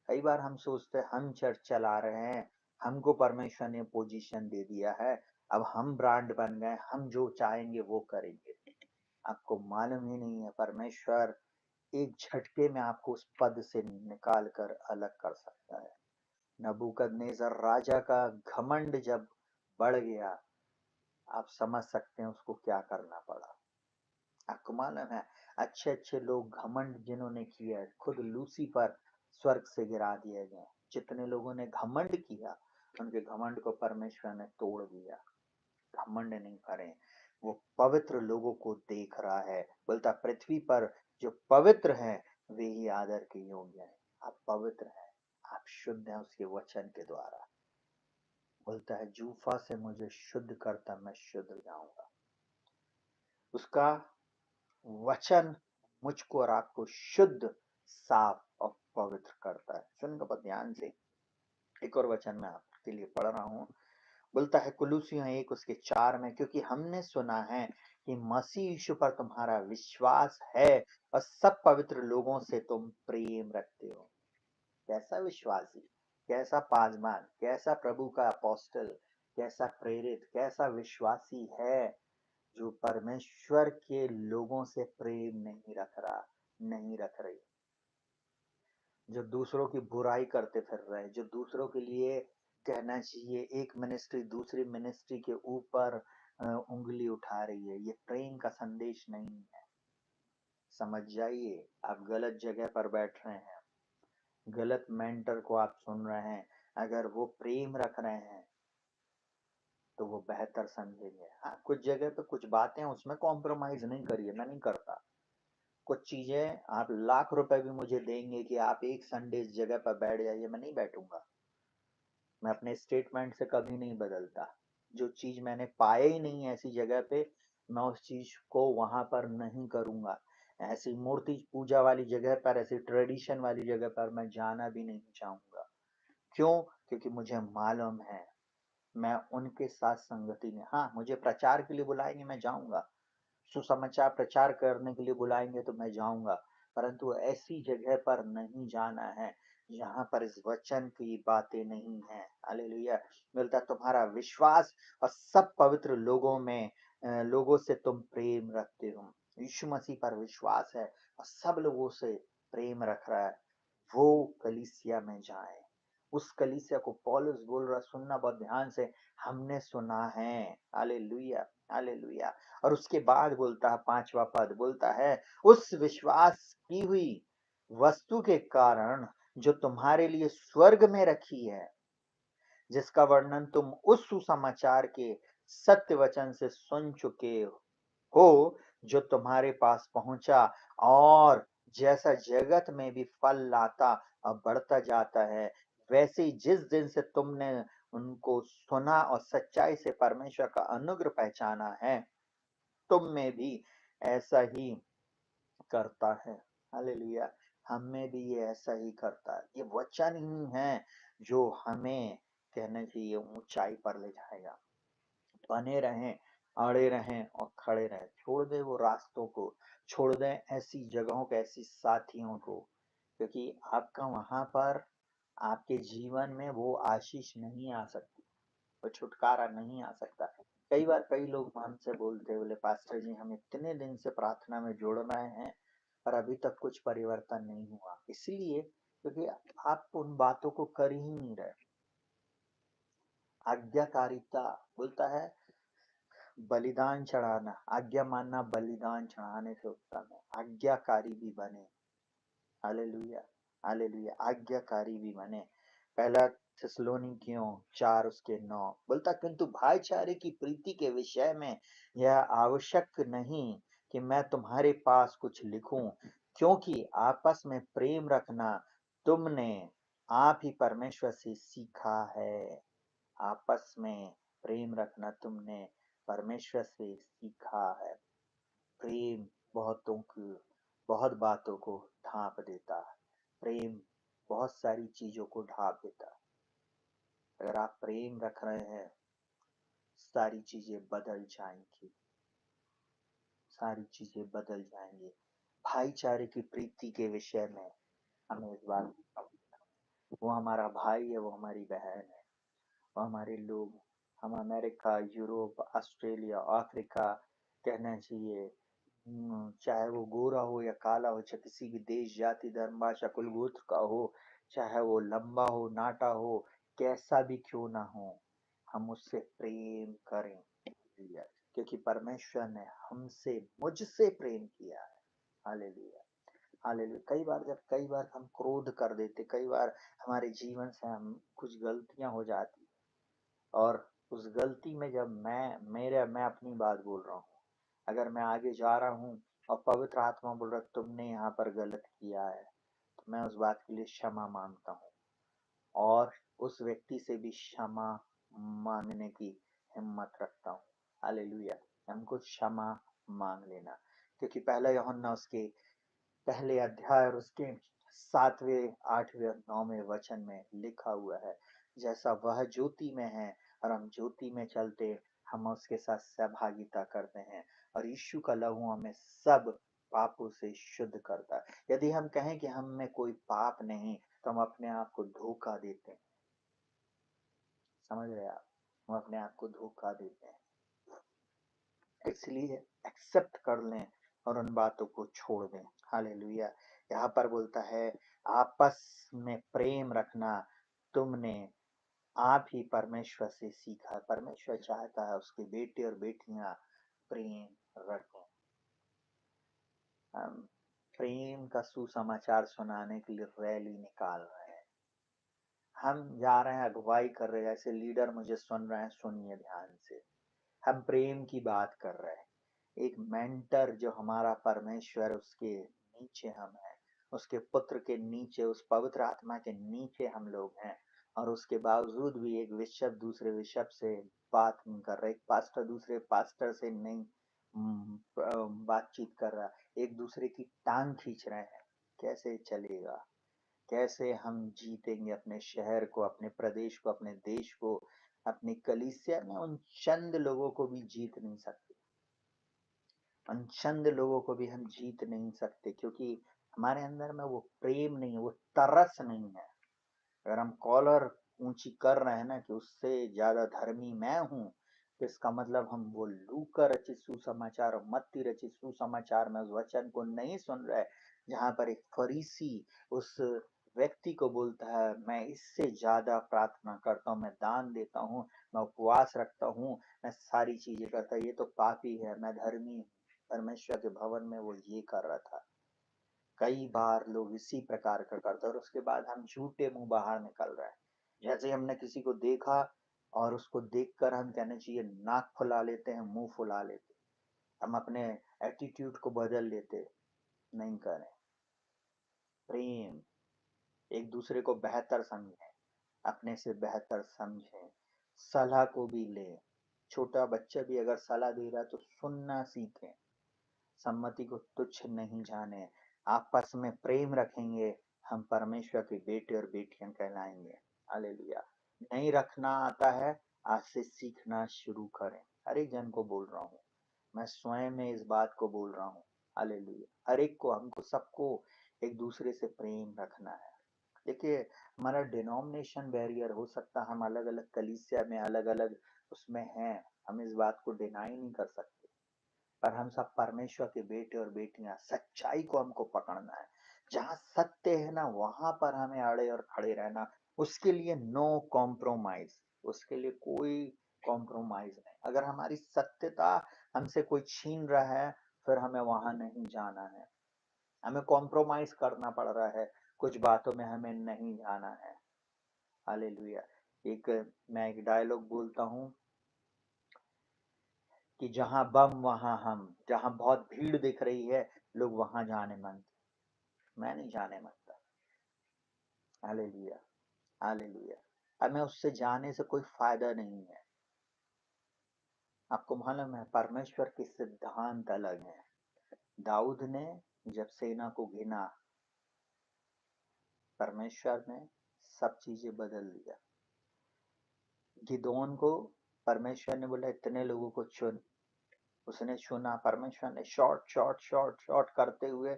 S1: कई बार हम सोचते हैं हम चर्च चला रहे हैं, हमको परमेश्वर ने पोजीशन दे दिया है, अब हम ब्रांड बन गए, हम जो चाहेंगे वो करेंगे। आपको मालूम ही नहीं है, परमेश्वर एक झटके में आपको उस पद से निकाल कर अलग कर सकता है। नबूकदनेस्सर राजा का घमंड जब बढ़ गया, आप समझ सकते हैं उसको क्या करना पड़ा। आपको मालूम है, अच्छे अच्छे लोग घमंड जिन्होंने किया है, खुद लूसीफर स्वर्ग से गिरा दिए गए। जितने लोगों ने घमंड किया, उनके घमंड को परमेश्वर ने तोड़ दिया। घमंड नहीं करें। वो पवित्र लोगों को देख रहा है, बोलता पृथ्वी पर जो पवित्र हैं वे ही आदर के योग्य हैं। आप पवित्र हैं, आप शुद्ध हैं उसके वचन के द्वारा। बोलता है जूफा से मुझे शुद्ध करता, मैं शुद्ध जाऊंगा। उसका वचन मुझको और आपको शुद्ध, साफ और पवित्र करता है। सुनिएगा बहुत ध्यान से। एक और वचन मैं आपके लिए पढ़ रहा हूँ। बोलता है कुलुसियों 1:4 में, क्योंकि हमने सुना है कि मसीह यीशु पर तुम्हारा विश्वास है और सब पवित्र लोगों से तुम प्रेम रखते हो। कैसा विश्वासी, कैसा पाजमान, कैसा प्रभु का अपोस्टल, कैसा प्रेरित, कैसा विश्वासी है जो परमेश्वर के लोगों से प्रेम नहीं रख रहा, नहीं रख रही। जो दूसरों की बुराई करते फिर रहे, जो दूसरों के लिए कहना चाहिए एक मिनिस्ट्री दूसरी मिनिस्ट्री के ऊपर उंगली उठा रही है, ये प्रेम का संदेश नहीं है। समझ जाइए, आप गलत जगह पर बैठ रहे हैं, गलत मेंटर को आप सुन रहे हैं। अगर वो प्रेम रख रहे हैं तो वो बेहतर समझेंगे। हाँ, कुछ जगह पे कुछ बातें उसमें कॉम्प्रोमाइज नहीं करिए, मैं नहीं करता। कुछ चीजें आप लाख रुपए भी मुझे देंगे कि आप एक संडे इस जगह पर बैठ जाइए, मैं नहीं बैठूंगा। मैं अपने स्टेटमेंट से कभी नहीं बदलता। जो चीज मैंने पाया ही नहीं ऐसी जगह पे, मैं उस चीज को वहां पर नहीं करूंगा। ऐसी मूर्ति पूजा वाली जगह पर, ऐसी ट्रेडिशन वाली जगह पर मैं जाना भी नहीं चाहूंगा। क्यों? क्योंकि मुझे मालूम है मैं उनके साथ संगति में, हाँ मुझे प्रचार के लिए बुलाएंगे मैं जाऊंगा, सुसमाचार प्रचार करने के लिए बुलाएंगे तो मैं जाऊंगा, परंतु ऐसी जगह पर नहीं जाना है जहां पर इस वचन की बातें नहीं है। हालेलुया। मिलता तुम्हारा विश्वास और सब पवित्र लोगों में लोगों से तुम प्रेम रखते हो। यीशु मसीह पर विश्वास है और सब लोगों से प्रेम रख रहा है, वो कलीसिया में जाए। उस कलीसिया को पौलुस बोल रहा, सुनना बहुत ध्यान से, हमने सुना है। Hallelujah, hallelujah. और उसके बाद बोलता है 5वां पद, बोलता है उस विश्वास की हुई वस्तु के कारण जो तुम्हारे लिए स्वर्ग में रखी है, जिसका वर्णन तुम उस सुसमाचार के सत्य वचन से सुन चुके हो, जो तुम्हारे पास पहुंचा और जैसा जगत में भी फल लाता और बढ़ता जाता है, वैसे ही जिस दिन से तुमने उनको सुना और सच्चाई से परमेश्वर का अनुग्रह पहचाना है, तुम में भी ऐसा ही करता है। हालेलुया। हम में भी ये ऐसा ही करता है। ये वचन ही है जो हमें कहना चाहिए ऊंचाई पर ले जाएगा। बने रहें, अड़े रहें और खड़े रहें। छोड़ दे वो रास्तों को, छोड़ दें ऐसी जगहों को, ऐसी साथियों को, क्योंकि आपका वहां पर आपके जीवन में वो आशीष नहीं आ सकती, वो छुटकारा नहीं आ सकता। कई बार कई लोग हमसे बोलते, बोले पास्टर जी हम इतने दिन से प्रार्थना में जुड़ रहे हैं पर अभी तक कुछ परिवर्तन नहीं हुआ। इसलिए क्योंकि आप उन बातों को कर ही नहीं रहे। आज्ञाकारिता बोलता है बलिदान चढ़ाना, आज्ञा मानना बलिदान चढ़ाने से उत्तम है। आज्ञाकारी भी बने। Hallelujah, hallelujah. आज्ञाकारी भी बने। पहला थिस्सलुनीकियों 4 उसके 9 बोलता, किंतु भाईचारे की प्रीति के विषय में यह आवश्यक नहीं कि मैं तुम्हारे पास कुछ लिखूं, क्योंकि आपस में प्रेम रखना तुमने आप ही परमेश्वर से सीखा है। आपस में प्रेम रखना तुमने परमेश्वर से सीखा है। प्रेम बहुत बातों को ढांप देता है। प्रेम बहुत सारी चीजों को ढांप देता है। अगर आप प्रेम रख रहे हैं, सारी चीजें बदल जाएंगी, सारी चीजें बदल जाएंगी। भाईचारे की प्रीति के विषय में हमें इस बात, वो हमारा भाई है, वो हमारी बहन है, वो हमारे लोग, हम अमेरिका, यूरोप, ऑस्ट्रेलिया, अफ्रीका कहना चाहिए, चाहे वो गोरा हो या काला हो, चाहे किसी भी देश, जाति, धर्म, भाषा, कुल गोत्र का हो, चाहे वो लंबा हो, नाटा हो, कैसा भी क्यों ना हो, हम उससे प्रेम करें। क्योंकि परमेश्वर ने हमसे, मुझसे प्रेम किया है। Hallelujah, hallelujah. कई बार हम क्रोध कर देते, कई बार हमारे जीवन से हम कुछ गलतियां हो जाती, और उस गलती में जब मैं अपनी बात बोल रहा हूँ, अगर मैं आगे जा रहा हूँ और पवित्र आत्मा बोल रहा तुमने यहाँ पर गलत किया है, तो मैं उस बात के लिए क्षमा मांगता हूँ, और उस व्यक्ति से भी क्षमा मांगने की हिम्मत रखता हूँ। हालेलुया, हमको क्षमा मांग लेना, क्योंकि पहला यूहन्ना उसके पहले अध्याय और उसके 7वें 8वें और 9वें वचन में लिखा हुआ है, जैसा वह ज्योति में है और हम ज्योति में चलते, हम उसके साथ सहभागिता करते हैं, और यीशु का लहू हमें सब पापों से शुद्ध करता है। यदि हम कहें कि हम में कोई पाप नहीं, तो हम अपने आप को धोखा देते हैं। समझ रहे आप, हम अपने आप को धोखा देते हैं। इसलिए एक्सेप्ट कर लें और उन बातों को छोड़ दें। हालेलुया। यहाँ पर बोलता है आपस में प्रेम रखना तुमने आप ही परमेश्वर से सीखा। परमेश्वर चाहता है उसके बेटे और बेटियां प्रेम रखें। हम प्रेम का सुसमाचार सुनाने के लिए रैली निकाल रहे हैं, हम जा रहे हैं, अगुवाई कर रहे हैं। ऐसे लीडर मुझे सुन रहे हैं, सुनिए ध्यान से, हम प्रेम की बात कर रहे हैं। एक मेंटर जो हमारा परमेश्वर, उसके नीचे हम हैं, उसके पुत्र के नीचे, उस पवित्र आत्मा के नीचे हम लोग हैं, और उसके बावजूद भी एक बिशप दूसरे बिशप से बात नहीं कर रहा, एक पास्टर दूसरे पास्टर से नहीं बातचीत कर रहा, एक दूसरे की टांग खींच रहे हैं। कैसे चलेगा? कैसे हम जीतेंगे अपने शहर को, अपने प्रदेश को, अपने देश को, अपनी कलीसिया में? उन चंद लोगों को भी जीत नहीं सकते, उन चंद लोगों को भी हम जीत नहीं सकते, क्योंकि हमारे अंदर में वो प्रेम नहीं है, वो तरस नहीं है। अगर हम कॉलर ऊंची कर रहे हैं ना कि उससे ज्यादा धर्मी मैं हूं, तो इसका मतलब हम वो लूका रचित सुसमाचार और मत्ती रचित सुसमाचार में उस वचन को नहीं सुन रहे, जहां पर एक फरीसी उस व्यक्ति को बोलता है मैं इससे ज्यादा प्रार्थना करता हूँ, मैं दान देता हूँ, मैं उपवास रखता हूँ, मैं सारी चीजें करता हूँ, ये तो पापी है, मैं धर्मी हूँ। परमेश्वर के भवन में वो ये कर रहा था। कई बार लोग इसी प्रकार का करते हैं, और उसके बाद हम झूठे मुंह बाहर निकल रहे हैं। जैसे हमने किसी को देखा और उसको देखकर हम कहना चाहिए नाक फुला लेते हैं, मुंह फुला लेते, हम अपने एटीट्यूड को बदल लेते। नहीं करें। प्रेम, एक दूसरे को बेहतर समझें, अपने से बेहतर समझें, सलाह को भी लें। छोटा बच्चा भी अगर सलाह दे रहा है तो सुनना सीखें, सम्मति को तुच्छ नहीं जाने। आपस में प्रेम रखेंगे, हम परमेश्वर के बेटे और बेटियां कहलाएंगे। हालेलुया। नहीं रखना आता है, आज से सीखना शुरू करें। हर एक जन को बोल रहा हूँ, मैं स्वयं में इस बात को बोल रहा हूँ। हालेलुया। हर एक को, हमको सबको एक दूसरे से प्रेम रखना है। देखिए, हमारा डिनोमिनेशन बैरियर हो सकता है, हम अलग अलग कलीसिया में अलग अलग उसमें हैं, हम इस बात को डिनाई नहीं कर सकते, पर हम सब परमेश्वर के बेटे और बेटियां, सच्चाई को हमको पकड़ना है। जहां सत्य है ना, वहां पर हमें अड़े और खड़े रहना। उसके लिए नो कॉम्प्रोमाइज, उसके लिए कोई कॉम्प्रोमाइज नहीं। अगर हमारी सत्यता हमसे कोई छीन रहा है, फिर हमें वहां नहीं जाना है। हमें कॉम्प्रोमाइज करना पड़ रहा है, कुछ बातों में हमें नहीं जाना है। हालेलुया। मैं एक डायलॉग बोलता हूँ कि जहां बम वहां हम, जहां बहुत भीड़ दिख रही है लोग वहां जाने मन, मैं नहीं जाने मनता। Hallelujah, hallelujah. अब मैं उससे जाने से कोई फायदा नहीं है। आपको मालूम है परमेश्वर के सिद्धांत अलग हैं। दाऊद ने जब सेना को गिना, परमेश्वर ने सब चीजें बदल दिया। गिदोन को परमेश्वर ने बोला इतने लोगों को चुन, उसने चुना, परमेश्वर ने शॉर्ट शॉर्ट शॉर्ट शॉर्ट करते हुए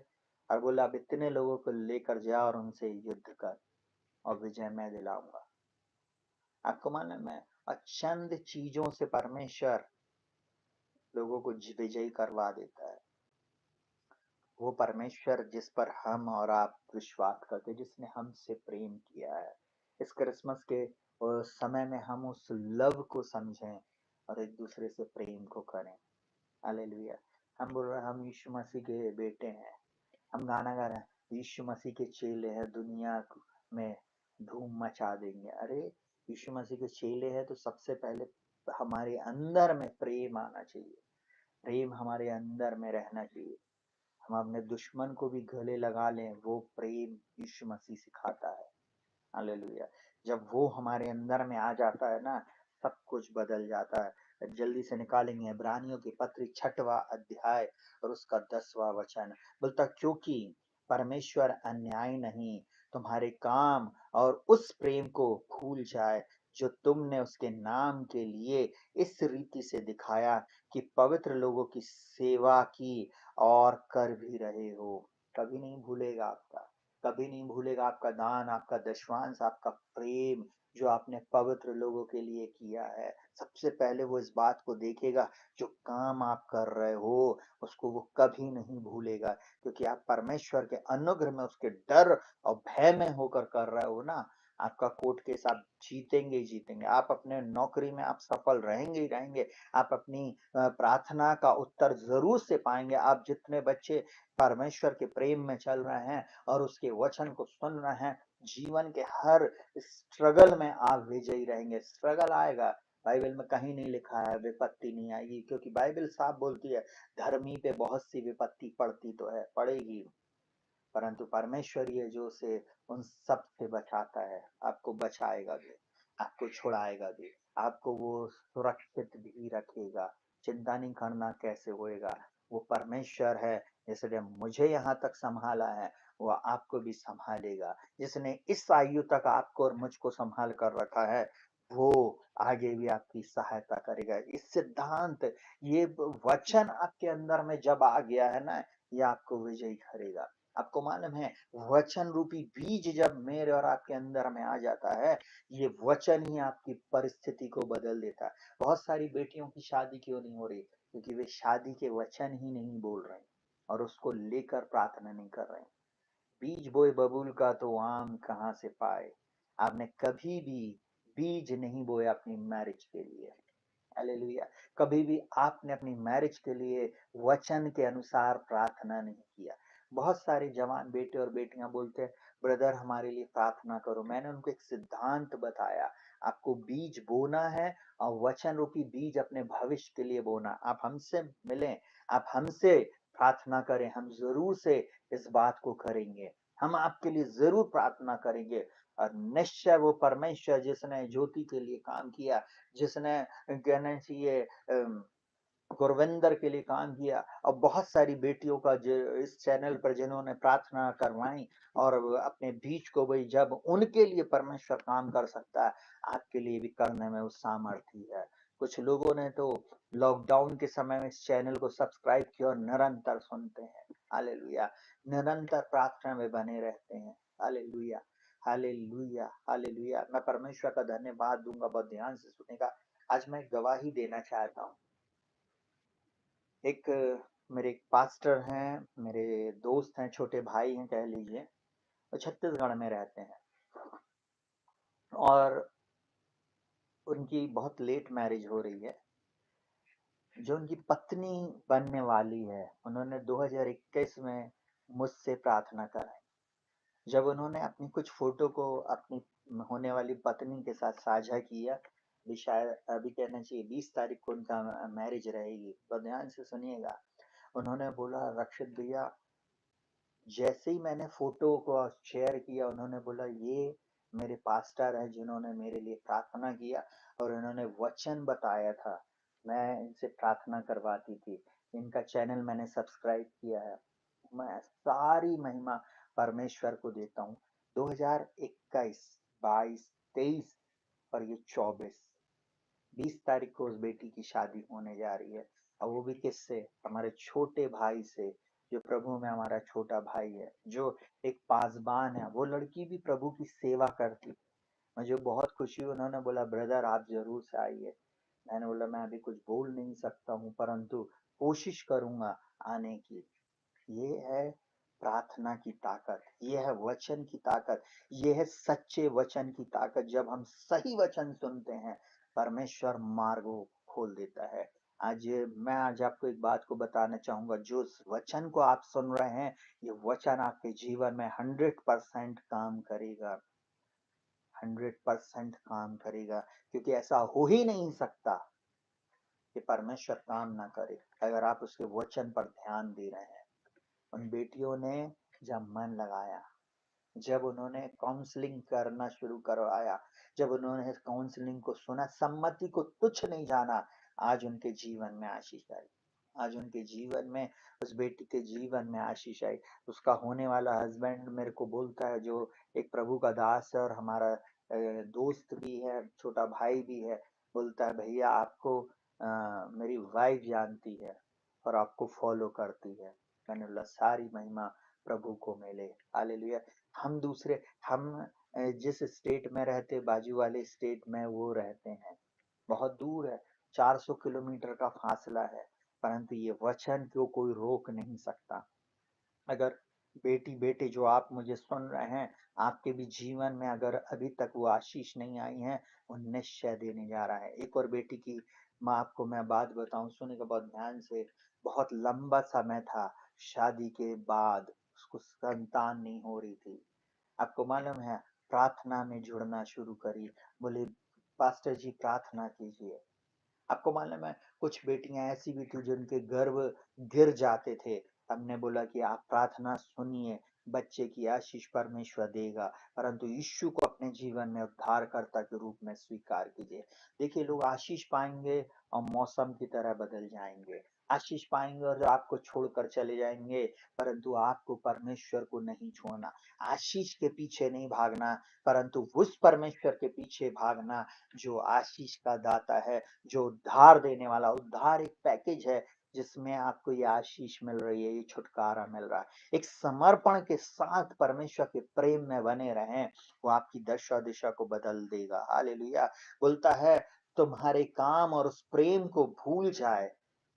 S1: और बोला अब इतने लोगों को लेकर जा और उनसे युद्ध कर और विजय मैं दिलाऊंगा। आपको मालूम है चंद चीजों से परमेश्वर लोगों को विजयी करवा देता है। वो परमेश्वर जिस पर हम और आप विश्वास करते, जिसने हमसे प्रेम किया है। इस क्रिसमस के समय में हम उस लव को समझें और एक दूसरे से प्रेम को करें। हालेलुया। हम बोल रहे हैं हम यीशु मसीह के बेटे हैं, हम गाना गा रहे हैं यीशु मसीह के चेले हैं, दुनिया में धूम मचा देंगे। अरे यीशु मसीह के चेले हैं तो सबसे पहले हमारे अंदर में प्रेम आना चाहिए, प्रेम हमारे अंदर में रहना चाहिए। हम अपने दुश्मन को भी गले लगा लें, वो प्रेम यीशु मसीह सिखाता है। हालेलुया। जब वो हमारे अंदर में आ जाता है ना, सब कुछ बदल जाता है। जल्दी से निकालेंगे इब्रानियों की पत्री 6वां अध्याय और उसका 10वां वचन। बोलता क्योंकि परमेश्वर अन्याय नहीं तुम्हारे काम और उस प्रेम को भूल जाए जो तुमने उसके नाम के लिए इस रीति से दिखाया कि पवित्र लोगों की सेवा की और कर भी रहे हो। कभी नहीं भूलेगा आपका, कभी नहीं भूलेगा आपका दान, आपका दशवांश, आपका प्रेम जो आपने पवित्र लोगों के लिए किया है। सबसे पहले वो इस बात को देखेगा, जो काम आप कर रहे हो उसको वो कभी नहीं भूलेगा, क्योंकि आप परमेश्वर के अनुग्रह में उसके डर और भय में होकर कर रहे हो ना। आपका कोर्ट केस आप जीतेंगे ही जीतेंगे, आप अपने नौकरी में आप सफल रहेंगे ही रहेंगे, आप अपनी प्रार्थना का उत्तर जरूर से पाएंगे। आप जितने बच्चे परमेश्वर के प्रेम में चल रहे हैं और उसके वचन को सुन रहे हैं, जीवन के हर स्ट्रगल में आप विजयी रहेंगे। स्ट्रगल आएगा, बाइबल में कहीं नहीं लिखा है विपत्ति नहीं आएगी, क्योंकि बाइबल साफ बोलती है धर्मी पे बहुत सी विपत्ति पड़ती तो है, पड़ेगी, परंतु परमेश्वरीय जो से उन सब से बचाता है। आपको बचाएगा भी, आपको छुड़ाएगा भी, आपको वो सुरक्षित भी रखेगा। चिंता नहीं करना कैसे होएगा, वो परमेश्वर है जिसने मुझे यहाँ तक संभाला है, वो आपको भी संभालेगा। जिसने इस आयु तक आपको और मुझको संभाल कर रखा है, वो आगे भी आपकी सहायता करेगा। इस सिद्धांत, ये वचन आपके अंदर में जब आ गया है ना, ये आपको विजयी करेगा। आपको मालूम है वचन रूपी बीज जब मेरे और आपके अंदर में आ जाता है, ये वचन ही आपकी परिस्थिति को बदल देता है। बहुत सारी बेटियों की शादी क्यों नहीं हो रही, क्योंकि वे शादी के वचन ही नहीं बोल रहे और उसको लेकर प्रार्थना नहीं कर रहे। बीज बोए बबूल का तो आम कहाँ से पाए। आपने कभी भी बीज नहीं बोया अपनी मैरिज के लिए। हालेलुया। कभी भी आपने अपनी मैरिज के लिए वचन के अनुसार प्रार्थना नहीं किया। बहुत सारे जवान बेटे और बेटियां बोलते हैं ब्रदर हमारे लिए प्रार्थना करो। मैंने उनको एक सिद्धांत बताया, आपको बीज बोना है और वचन रूपी बीज अपने भविष्य के लिए बोना। आप हमसे मिलें, आप हमसे प्रार्थना करें, हम जरूर से इस बात को करेंगे, हम आपके लिए जरूर प्रार्थना करेंगे। और निश्चय वो परमेश्वर जिसने ज्योति के लिए काम किया, जिसने कहना चाहिए गुरविंदर के लिए काम किया, और बहुत सारी बेटियों का जो इस चैनल पर जिन्होंने प्रार्थना करवाई और अपने बीच को भाई जब उनके लिए परमेश्वर काम कर सकता है, आपके लिए भी करने में वो सामर्थ्य है। कुछ लोगों ने तो लॉकडाउन के समय में इस चैनल को सब्सक्राइब किया और निरंतर सुनते हैं। हालेलुया। निरंतर प्रार्थना में बने रहते हैं। Hallelujah, hallelujah, hallelujah. मैं परमेश्वर का धन्यवाद दूंगा, बहुत ध्यान से सुनेगा। आज मैं गवाही देना चाहता हूँ। एक मेरे एक पास्टर हैं, मेरे दोस्त हैं, छोटे भाई हैं कह लीजिए, वो छत्तीसगढ़ में रहते हैं और उनकी बहुत लेट मैरिज हो रही है। जो उनकी पत्नी बनने वाली है, उन्होंने 2021 में मुझसे प्रार्थना कराई। जब उन्होंने अपनी कुछ फोटो को अपनी होने वाली पत्नी के साथ साझा किया। अभी शायद अभी कहना चाहिए 20 तारीख को उनका मैरिज रहेगी, तो ध्यान से सुनिएगा। उन्होंने बोला रक्षित भैया, जैसे ही मैंने फोटो को शेयर किया, उन्होंने बोला ये मेरे पास्टर है जिन्होंने मेरे लिए प्रार्थना किया और उन्होंने वचन बताया था, मैं इनसे प्रार्थना करवाती थी, इनका चैनल मैंने सब्सक्राइब किया है। मैं सारी महिमा परमेश्वर को देता हूँ। 2021, 22, 23 और ये 24, 20 तारीख को उस बेटी की शादी होने जा रही है। और वो भी किससे? हमारे छोटे भाई से, जो प्रभु में हमारा छोटा भाई है, जो एक पासबान है। वो लड़की भी प्रभु की सेवा करती है। मुझे बहुत खुशी हुई, उन्होंने बोला ब्रदर आप जरूर से आइए। मैंने बोला मैं अभी कुछ बोल नहीं सकता हूँ, परंतु कोशिश करूंगा आने की। ये है प्रार्थना की ताकत, ये है वचन की ताकत, ये है सच्चे वचन की ताकत। जब हम सही वचन सुनते हैं, परमेश्वर मार्गों खोल देता है। आज मैं आज आपको एक बात को बताना चाहूंगा, जो इस वचन को आप सुन रहे हैं, ये वचन आपके जीवन में 100% काम करेगा, 100% काम करेगा। क्योंकि ऐसा हो ही नहीं सकता कि परमेश्वर काम ना करे अगर आप उसके वचन पर ध्यान दे रहे हैं। उन बेटियों ने जब मन लगाया, जब उन्होंने काउंसलिंग करना शुरू करवाया, जब उन्होंने काउंसलिंग को सुना, सम्मति को तुच्छ नहीं जाना, आज उनके जीवन में आशीष आई। आज उनके जीवन में, उस बेटी के जीवन में आशीष आई। उसका होने वाला हस्बैंड मेरे को बोलता है, जो एक प्रभु का दास है और हमारा दोस्त भी है, छोटा भाई भी है, बोलता है भैया आपको मेरी वाइफ जानती है और आपको फॉलो करती है। मैंने बोला सारी महिमा प्रभु को मिले, हालेलुया। हम दूसरे, हम जिस स्टेट में रहते, बाजू वाले स्टेट में वो रहते हैं, बहुत दूर है, 400 किलोमीटर का फासला है, परंतु ये वचन को कोई रोक नहीं सकता। अगर बेटी बेटे जो आप मुझे सुन रहे हैं, आपके भी जीवन में अगर अभी तक वो आशीष नहीं आई है, वो निश्चय देने जा रहा है। एक और बेटी की माँ, आपको मैं बात बताऊं, सुनिएगा बहुत ध्यान से। बहुत लंबा समय था, शादी के बाद उसको संतान नहीं हो रही थी। आपको मालूम है, प्रार्थना में जुड़ना शुरू करी, बोले पास्टर जी प्रार्थना कीजिए। आपको मालूम है, कुछ बेटियां ऐसी भी थी जिनके गर्भ गिर जाते थे। हमने बोला कि आप प्रार्थना सुनिए, बच्चे की आशीष परमेश्वर देगा, परंतु यीशु को अपने जीवन में उद्धारकर्ता के रूप में स्वीकार कीजिए। देखिए, लोग आशीष पाएंगे और मौसम की तरह बदल जाएंगे, आशीष पाएंगे और आपको छोड़कर चले जाएंगे, परंतु आपको परमेश्वर को नहीं छोड़ना। आशीष के पीछे नहीं भागना, परंतु उस परमेश्वर के पीछे भागना जो आशीष का दाता है, जो उद्धार देने वाला। उद्धार एक पैकेज है जिसमें आपको ये आशीष मिल रही है, ये छुटकारा मिल रहा है। एक समर्पण के साथ परमेश्वर के प्रेम में बने रहें, वो आपकी दशा दिशा को बदल देगा। हालेलुया। बोलता है तुम्हारे काम और उस प्रेम को भूल जाए।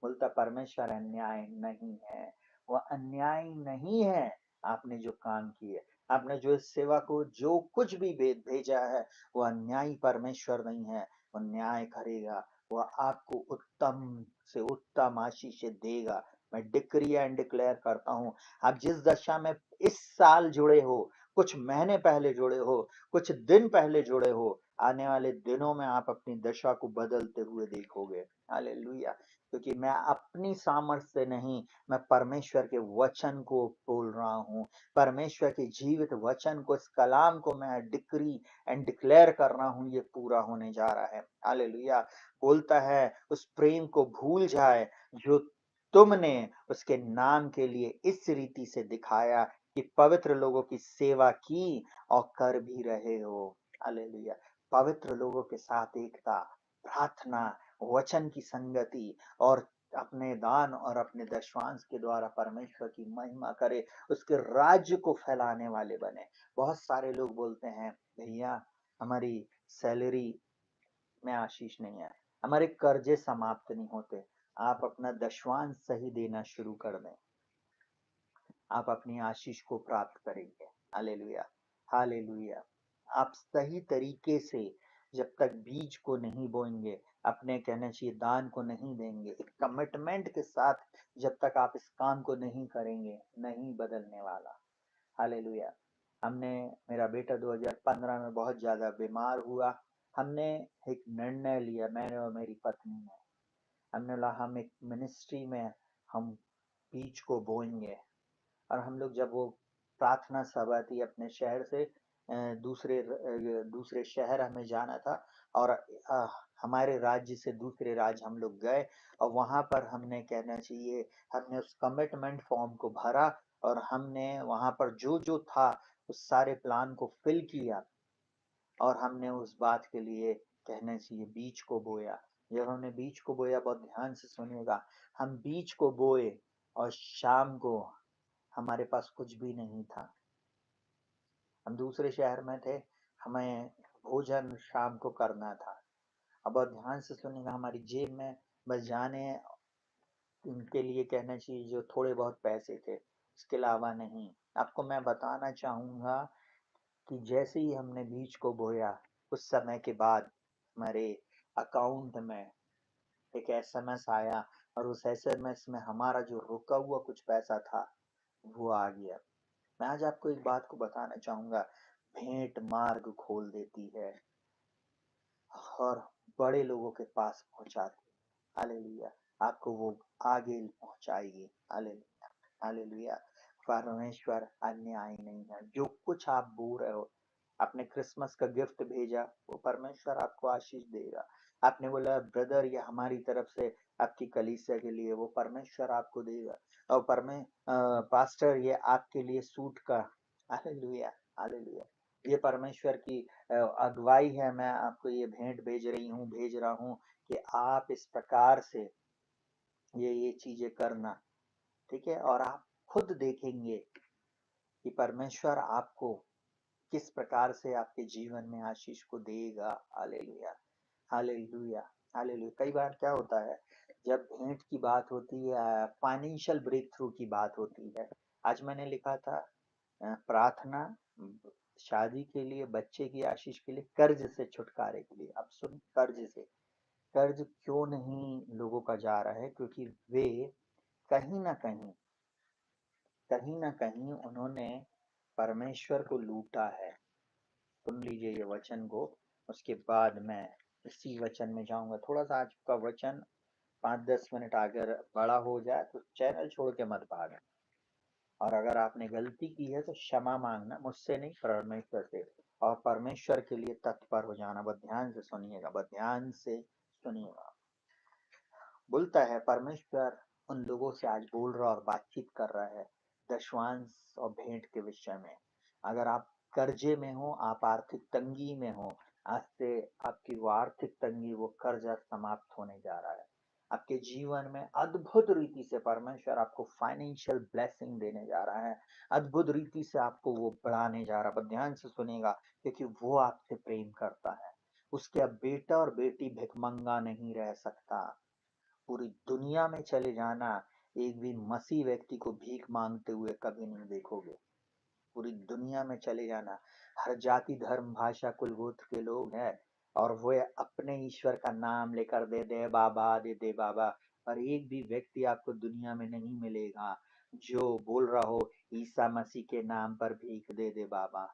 S1: बोलता परमेश्वर अन्याय नहीं है, वो अन्याय नहीं है। आपने जो काम किए, आपने जो इस सेवा को जो कुछ भी भेजा है, वो अन्यायी परमेश्वर नहीं है, वो न्याय करेगा, वह आपको उत्तम से उत्तम आशीष देगा। मैं डिक्री एंड डिक्लेयर करता हूँ, आप जिस दशा में इस साल जुड़े हो, कुछ महीने पहले जुड़े हो, कुछ दिन पहले जुड़े हो, आने वाले दिनों में आप अपनी दशा को बदलते हुए देखोगे। हालेलुया। क्योंकि मैं अपनी सामर्थ्य से नहीं, मैं परमेश्वर के वचन को बोल रहा हूँ, परमेश्वर के जीवित वचन को, इस कलाम को मैं डिक्री एंड डिक्लेयर कर रहा हूँ, ये पूरा होने जा रहा है। हालेलुया। बोलता है उस प्रेम को भूल जाए जो तुमने उसके नाम के लिए इस रीति से दिखाया कि पवित्र लोगों की सेवा की और कर भी रहे हो। हालेलुया। पवित्र लोगों के साथ एकता, प्रार्थना, वचन की संगति और अपने दान और अपने दशवांश के द्वारा परमेश्वर की महिमा करे, उसके राज्य को फैलाने वाले बने। बहुत सारे लोग बोलते हैं भैया हमारी सैलरी में आशीष नहीं है, हमारे कर्जे समाप्त नहीं होते। आप अपना दशवांश सही देना शुरू कर दें, आप अपनी आशीष को प्राप्त करेंगे। हालेलुया। हालेलुया। आप सही तरीके से जब तक बीज को नहीं बोएंगे, अपने कहना चाहिए दान को नहीं देंगे, एक कमिटमेंट के साथ जब तक आप इस काम को नहीं करेंगे, नहीं बदलने वाला। हालेलुया। हमने, मेरा बेटा 2015 में बहुत ज़्यादा बीमार हुआ। हमने एक निर्णय लिया, मैंने और मेरी पत्नी ने। हमने बोला हम एक मिनिस्ट्री में हम बीज को बोएंगे। और हम लोग जब वो प्रार्थना सभा थी अपने शहर से दूसरे शहर हमें जाना था। और हमारे राज्य से दूसरे राज्य हम लोग गए। और वहां पर हमने, कहना चाहिए, हमने उस कमिटमेंट फॉर्म को भरा। और हमने वहां पर जो जो था उस सारे प्लान को फिल किया। और हमने उस बात के लिए, कहना चाहिए, बीज को बोया। जब हमने बीज को बोया, बहुत ध्यान से सुनिएगा, हम बीज को बोए और शाम को हमारे पास कुछ भी नहीं था। हम दूसरे शहर में थे, हमें भोजन शाम को करना था। अब बहुत ध्यान से सुनिएगा, हमारी जेब में बस जाने उनके लिए, कहना चाहिए, जो थोड़े बहुत पैसे थे, इसके अलावा नहीं। आपको मैं बताना चाहूंगा कि जैसे ही हमने बीज को बोया, कुछ समय के बाद हमारे अकाउंट में एक एसएमएस आया। और उस एसएमएस में हमारा जो रुका हुआ कुछ पैसा था वो आ गया। मैं आज आपको एक बात को बताना चाहूंगा, भेंट मार्ग खोल देती है और बड़े लोगों के पास पहुंचाती है। हालेलुया। आपको वो आगे पहुंचाएगी। Hallelujah, hallelujah. परमेश्वर अन्यायी नहीं है। जो कुछ आप बो रहे हो, आपने क्रिसमस का गिफ्ट भेजा, वो परमेश्वर आपको आशीष देगा। आपने बोला ब्रदर ये हमारी तरफ से आपकी कलीसिया के लिए, वो परमेश्वर आपको देगा। और पास्टर ये आपके लिए सूट का, हालेलुया, हालेलुया, ये परमेश्वर की अगुवाई है। मैं आपको ये भेंट भेज रहा हूँ कि आप इस प्रकार से ये चीजें करना। ठीक है, और आप खुद देखेंगे कि परमेश्वर आपको किस प्रकार से आपके जीवन में आशीष को देगा। Hallelujah, hallelujah, hallelujah. कई बार क्या होता है, जब भेंट की बात होती है, फाइनेंशियल ब्रेक थ्रू की बात होती है। आज मैंने लिखा था प्रार्थना शादी के लिए, बच्चे की आशीष के लिए, कर्ज से छुटकारे के लिए। अब सुन, कर्ज से, कर्ज क्यों नहीं लोगों का जा रहा है? क्योंकि वे कहीं ना कहीं, कहीं ना कहीं उन्होंने परमेश्वर को लूटा है। सुन लीजिए ये वचन को, उसके बाद मैं इसी वचन में जाऊंगा। थोड़ा सा आज का वचन 5-10 मिनट अगर बड़ा हो जाए तो चैनल छोड़ के मत भागना। और अगर आपने गलती की है तो क्षमा मांगना, मुझसे नहीं, परमेश्वर से। और परमेश्वर के लिए तत्पर हो जाना। बहुत ध्यान से सुनिएगा, बहुत ध्यान से सुनिएगा। बोलता है परमेश्वर उन लोगों से आज बोल रहा और बातचीत कर रहा है दशवांश और भेंट के विषय में। अगर आप कर्जे में हो, आप आर्थिक तंगी में हो, आज से आपकी वो आर्थिक तंगी, वो कर्जा समाप्त होने जा रहा है। आपके जीवन में अद्भुत रीति से परमेश्वर आपको फाइनेंशियल ब्लेसिंग देने जा रहा है। अद्भुत रीति से आपको वो बढ़ाने जा रहा है। पर ध्यान से सुनेगा, क्योंकि वो आपसे प्रेम करता है। उसके अब बेटा और बेटी भिखमंगा नहीं रह सकता। पूरी दुनिया में चले जाना, एक भी मसीह व्यक्ति को भीख मांगते हुए कभी नहीं देखोगे। पूरी दुनिया में चले जाना, हर जाति धर्म भाषा कुल गोत्र के लोग हैं, और वो अपने ईश्वर का नाम लेकर दे दे बाबा, दे दे बाबा। पर एक भी व्यक्ति आपको दुनिया में नहीं मिलेगा जो बोल रहा हो ईसा मसीह के नाम पर भीख दे दे बाबा।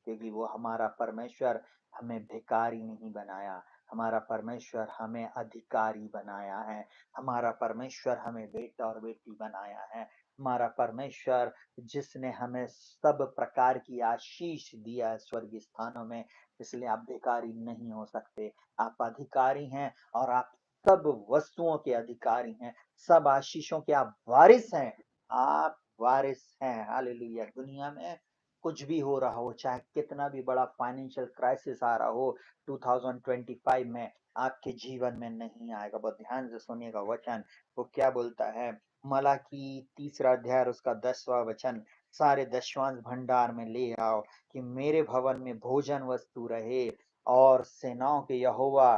S1: क्योंकि वो हमारा परमेश्वर हमें भिखारी नहीं बनाया, हमारा परमेश्वर हमें अधिकारी बनाया है। हमारा परमेश्वर हमें बेटा और बेटी बनाया है। हमारा परमेश्वर जिसने हमें सब प्रकार की आशीष दिया है स्वर्गीय स्थानों में, इसलिए आप भिखारी नहीं हो सकते। आप अधिकारी हैं, और आप सब वस्तुओं के अधिकारी हैं, सब आशीषों के आप वारिस हैं। आप वारिस हैं। हालेलुया। दुनिया में कुछ भी हो रहा हो, चाहे कितना भी बड़ा फाइनेंशियल क्राइसिस आ रहा हो, 2025 में आपके जीवन में नहीं आएगा। बहुत ध्यान से सुनिएगा वचन, वो क्या बोलता है। मलाकी 3 अध्याय उसका 10वां वचन, सारे दशवांश भंडार में ले आओ कि मेरे भवन में भोजन वस्तु रहे। और सेनाओं के यहोवा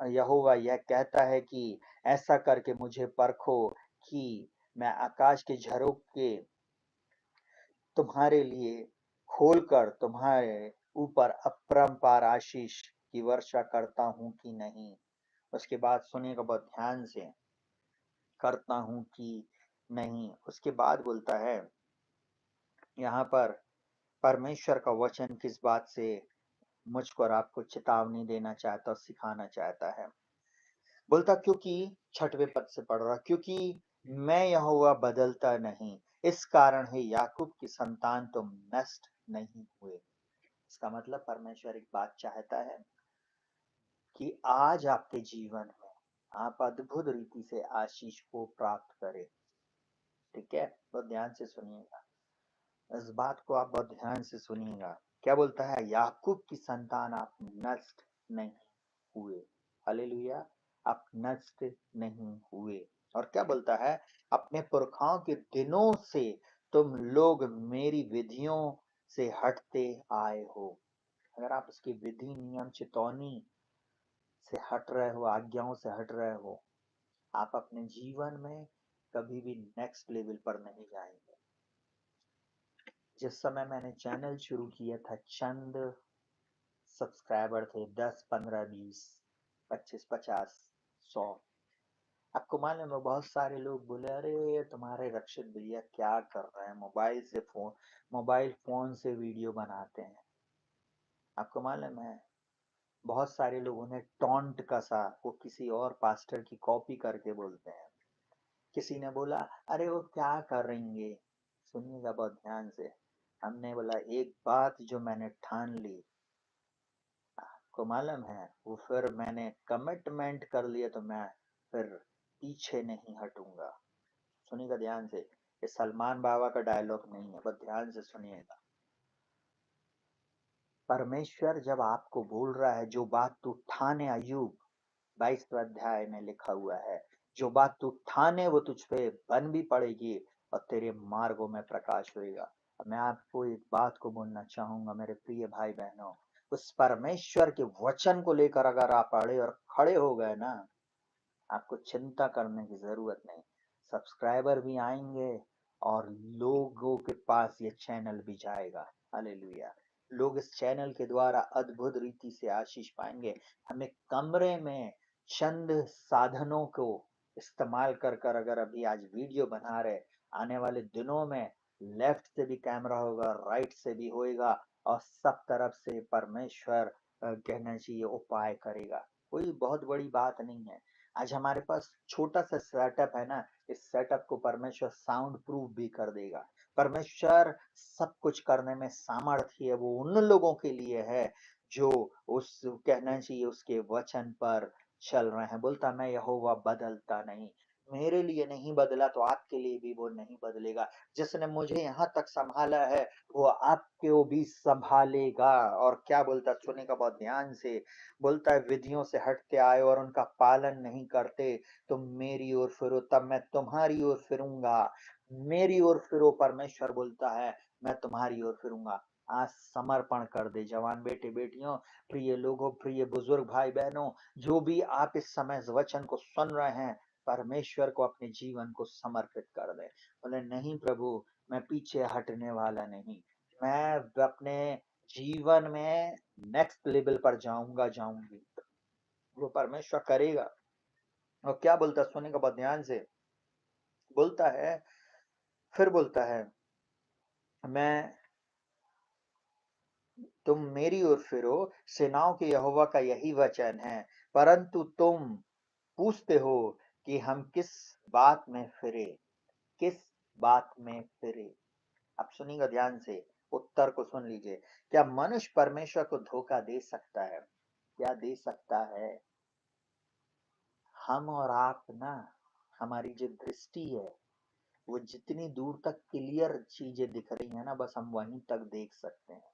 S1: यहोवा यह कहता है कि ऐसा करके मुझे परखो कि मैं आकाश के झरोखे तुम्हारे लिए खोलकर तुम्हारे ऊपर अपरंपार आशीष की वर्षा करता हूँ कि नहीं। उसके बाद सुनिएगा बहुत ध्यान से, करता हूँ कि नहीं। उसके बाद बोलता है यहाँ पर परमेश्वर का वचन किस बात से मुझको और आपको चेतावनी देना चाहता और सिखाना चाहता है? बोलता क्योंकि 6वें पद से पढ़ रहा, क्योंकि मैं यहोवा बदलता नहीं, इस कारण है याकूब की संतान तुम नष्ट नहीं हुए। इसका मतलब परमेश्वर एक बात चाहता है कि आज आपके जीवन में आप अद्भुत रीति से आशीष को प्राप्त करें। ठीक है, तो ध्यान से सुनिएगा, इस बात को आप बहुत ध्यान से सुनिएगा। क्या बोलता है? याकूब की संतान आप नष्ट नहीं हुए। हालेलुया, आप नष्ट नहीं हुए। और क्या बोलता है? अपने पुरखाओं के दिनों से तुम लोग मेरी विधियों से हटते आए हो। अगर आप उसकी विधि नियम चितौनी से हट रहे हो, आज्ञाओं से हट रहे हो, आप अपने जीवन में कभी भी नेक्स्ट लेवल पर नहीं जाएंगे। जिस समय मैंने चैनल शुरू किया था, चंद सब्सक्राइबर थे, 10, 15, 20, 25, 50, 100। आपको मालूम है बहुत सारे लोग बोले, अरे तुम्हारे रक्षित भैया क्या कर रहे हैं, मोबाइल फोन से वीडियो बनाते हैं। आपको मालूम है बहुत सारे लोग उन्हें टॉन्ट कसा, वो किसी और पास्टर की कॉपी करके बोलते हैं। किसी ने बोला अरे वो क्या करेंगे। सुनिएगा बहुत ध्यान से, हमने बोला एक बात जो मैंने ठान ली, को मालूम है, वो फिर मैंने कमिटमेंट कर लिया तो मैं फिर पीछे नहीं हटूंगा। सुनिएगा ध्यान से, ये सलमान बाबा का डायलॉग नहीं है, बस ध्यान से सुनिएगा। परमेश्वर जब आपको बोल रहा है जो बात तू ठाने, अय्यूब 22वें अध्याय में लिखा हुआ है, जो बात तू ठाने वो तुझ पे बन भी पड़ेगी और तेरे मार्गों में प्रकाश होएगा। मैं आपको एक बात को बोलना चाहूंगा मेरे प्रिय भाई बहनों, उस परमेश्वर के वचन को लेकर अगर आप अड़े और खड़े हो गए ना, आपको चिंता करने की जरूरत नहीं। सब्सक्राइबर भी आएंगे और लोगों के पास ये चैनल भी जाएगा। हालेलुया, लोग इस चैनल के द्वारा अद्भुत रीति से आशीष पाएंगे। हमें कमरे में चंद साधनों को इस्तेमाल कर कर अगर अभी आज वीडियो बना रहे, आने वाले दिनों में लेफ्ट से भी कैमरा होगा, राइट से भी होएगा और सब तरफ से परमेश्वर कहना चाहिए उपाय करेगा। कोई बहुत बड़ी बात नहीं है। आज हमारे पास छोटा सा सेटअप है ना, इस सेटअप को परमेश्वर साउंड प्रूफ भी कर देगा। परमेश्वर सब कुछ करने में सामर्थ्य है, वो उन लोगों के लिए है जो उस कहना चाहिए उसके वचन पर चल रहे हैं। बोलता मैं यहोवा बदलता नहीं, मेरे लिए नहीं बदला तो आपके लिए भी वो नहीं बदलेगा। जिसने मुझे यहाँ तक संभाला है वो आपको भी संभालेगा। और क्या बोलता, सुनेगा बहुत ध्यान से, बोलता है विधियों से हटते आए और उनका पालन नहीं करते, तुम मेरी ओर फिरो तब मैं तुम्हारी ओर फिरूंगा। मेरी ओर फिरो, परमेश्वर बोलता है मैं तुम्हारी ओर फिरूंगा। आज समर्पण कर दे जवान बेटे बेटियों, प्रिय लोगों, प्रिय बुजुर्ग भाई बहनों, जो भी आप इस समय इस वचन को सुन रहे हैं, परमेश्वर को अपने जीवन को समर्पित कर दे। बोले नहीं प्रभु, मैं पीछे हटने वाला नहीं, मैं अपने जीवन में नेक्स्ट लेवल पर जाऊंगा, जाऊंगी। वो परमेश्वर करेगा। और क्या बोलता है, सुनेगा बहुत ध्यान से, बोलता है, फिर बोलता है मैं, तुम मेरी ओर फिरो, सेनाओं के यहोवा का यही वचन है, परंतु तुम पूछते हो कि हम किस बात में फिरे, किस बात में फिरे। अब सुनिएगा ध्यान से, उत्तर को सुन लीजिए। क्या मनुष्य परमेश्वर को धोखा दे सकता है? क्या दे सकता है? हम और आप ना, हमारी जो दृष्टि है वो जितनी दूर तक क्लियर चीजें दिख रही है ना, बस हम वहीं तक देख सकते हैं,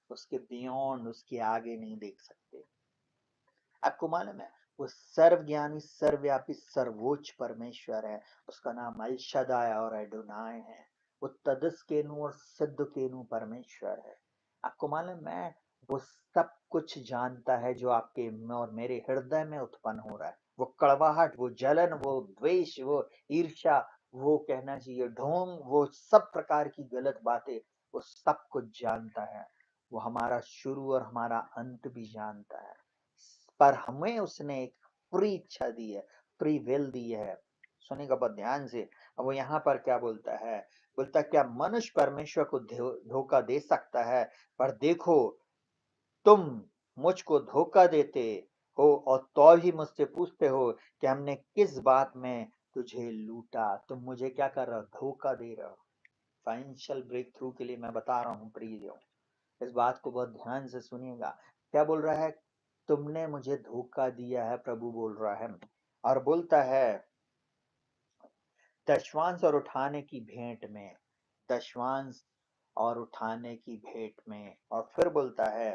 S1: उसके बियॉन्ड, उसके आगे नहीं देख सकते। आपको मालूम है वो सर्वज्ञानी, सर्वव्यापी, सर्वोच्च परमेश्वर है, उसका नाम अल शदाय और एडोनाय है। वो तदस्केनु और सिद्धकेनु परमेश्वर है। आपको मालूम है वो सब कुछ जानता है जो आपके और मेरे हृदय में उत्पन्न हो रहा है। वो कड़वाहट, वो जलन, वो द्वेष, वो ईर्ष्या, वो कहना चाहिए ढोंग, वो सब प्रकार की गलत बातें, वो सब कुछ जानता है। वो हमारा शुरू और हमारा अंत भी जानता है। पर हमें उसने एक फ्री इच्छा दी है, फ्री विल दी है। सुनिएगा बहुत ध्यान से। अब वो यहाँ पर क्या बोलता है, बोलता क्या मनुष्य परमेश्वर को धोखा दे सकता है? पर देखो, तुम मुझको धोखा देते हो और तो भी मुझसे पूछते हो कि हमने किस बात में तुझे लूटा। तुम मुझे क्या कर रहे हो? धोखा दे रहे हो। फाइनेंशियल ब्रेक थ्रू के लिए मैं बता रहा हूँ प्रियो, इस बात को बहुत ध्यान से सुनिएगा। क्या बोल रहा है? तुमने मुझे धोखा दिया है, प्रभु बोल रहा है। और बोलता है दशवांश और उठाने की भेंट में, दशवांश और उठाने की भेंट में। और फिर बोलता है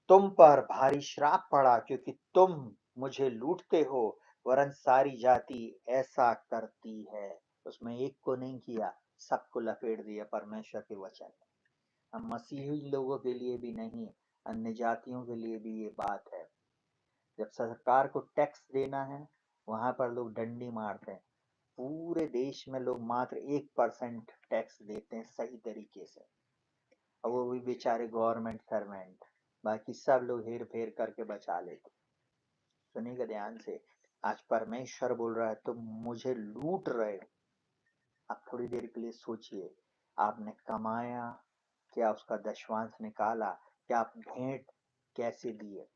S1: तुम पर भारी श्राप पड़ा क्योंकि तुम मुझे लूटते हो, वरन सारी जाति ऐसा करती है। उसमें एक को नहीं किया, सबको लपेट दिया परमेश्वर के वचन। हम मसीही लोगों के लिए भी नहीं, अन्य जातियों के लिए भी ये बात है। जब सरकार को टैक्स देना है, वहां पर लोग डंडी मारते हैं। पूरे देश में लोग मात्र 1% टैक्स देते हैं सही तरीके से, और वो भी बेचारे गवर्नमेंट सर्वेंट। बाकी सब लोग हेर फेर करके बचा लेते। सुनिएगा ध्यान से, आज परमेश्वर बोल रहा है तुम मुझे लूट रहे हो। आप थोड़ी देर के लिए सोचिए, आपने कमाया, क्या उसका दशवांश निकाला? क्या आप भेंट कैसे दिए?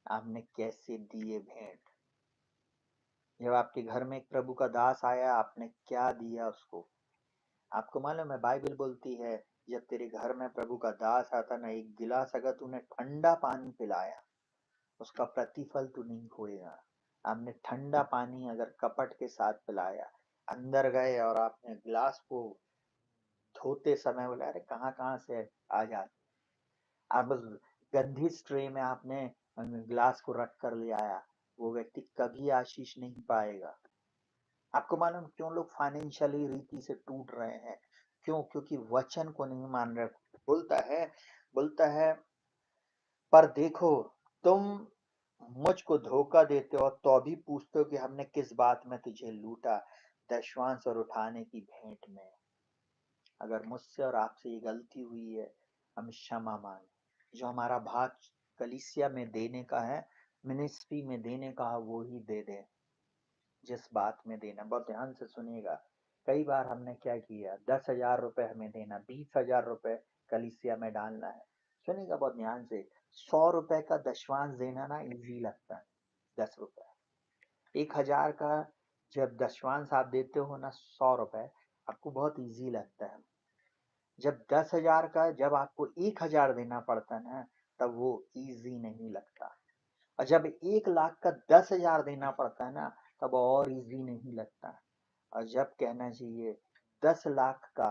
S1: आपने कैसे दिए भेंट? जब आपके घर में एक प्रभु का दास आया, आपने क्या दिया उसको? आपको मालूम है बाइबल बोलती है जब तेरे घर में प्रभु का दास आता ना, एक गिलास अगर तूने ठंडा पानी पिलाया, उसका प्रतिफल तू नहीं खोएगा। आपने ठंडा पानी अगर कपट के साथ पिलाया, अंदर गए और आपने गिलास को धोते समय बोला अरे कहाँ कहाँ से आ जाते, आप उस गंदी ट्रे में आपने गिलास को रख कर ले आया, वो व्यक्ति कभी आशीष नहीं पाएगा। आपको मालूम क्यों लोग फाइनेंशियली रीति से टूट रहे हैं? क्यों? क्योंकि वचन को नहीं मान रहे। बोलता है पर देखो, तुम मुझको धोखा देते हो तो भी पूछते हो कि हमने किस बात में तुझे लूटा। दशवांश और उठाने की भेंट में। अगर मुझसे और आपसे ये गलती हुई है, हम क्षमा मांगे। जो हमारा भाग कलीसिया में देने का है, मिनिस्ट्री में देने का है, वो ही दे दें। जिस बात में देना, बहुत ध्यान से सुनिएगा। कई बार हमने क्या किया, 10,000 रुपए हमें देना, 20,000 रुपए कलीसिया में डालना है। सुनिएगा बहुत ध्यान से, 100 रुपए का दशवांश देना ना इजी लगता है। 10 रुपए, 1,000 का जब दशवांश आप देते हो ना, 100 रुपए, आपको बहुत इजी लगता है। जब 10,000 का जब आपको 1,000 देना पड़ता है ना, तब वो इजी नहीं लगता। और जब 1 लाख का 10,000 देना पड़ता है ना, तब और इजी नहीं लगता। और जब कहना चाहिए 10 लाख का,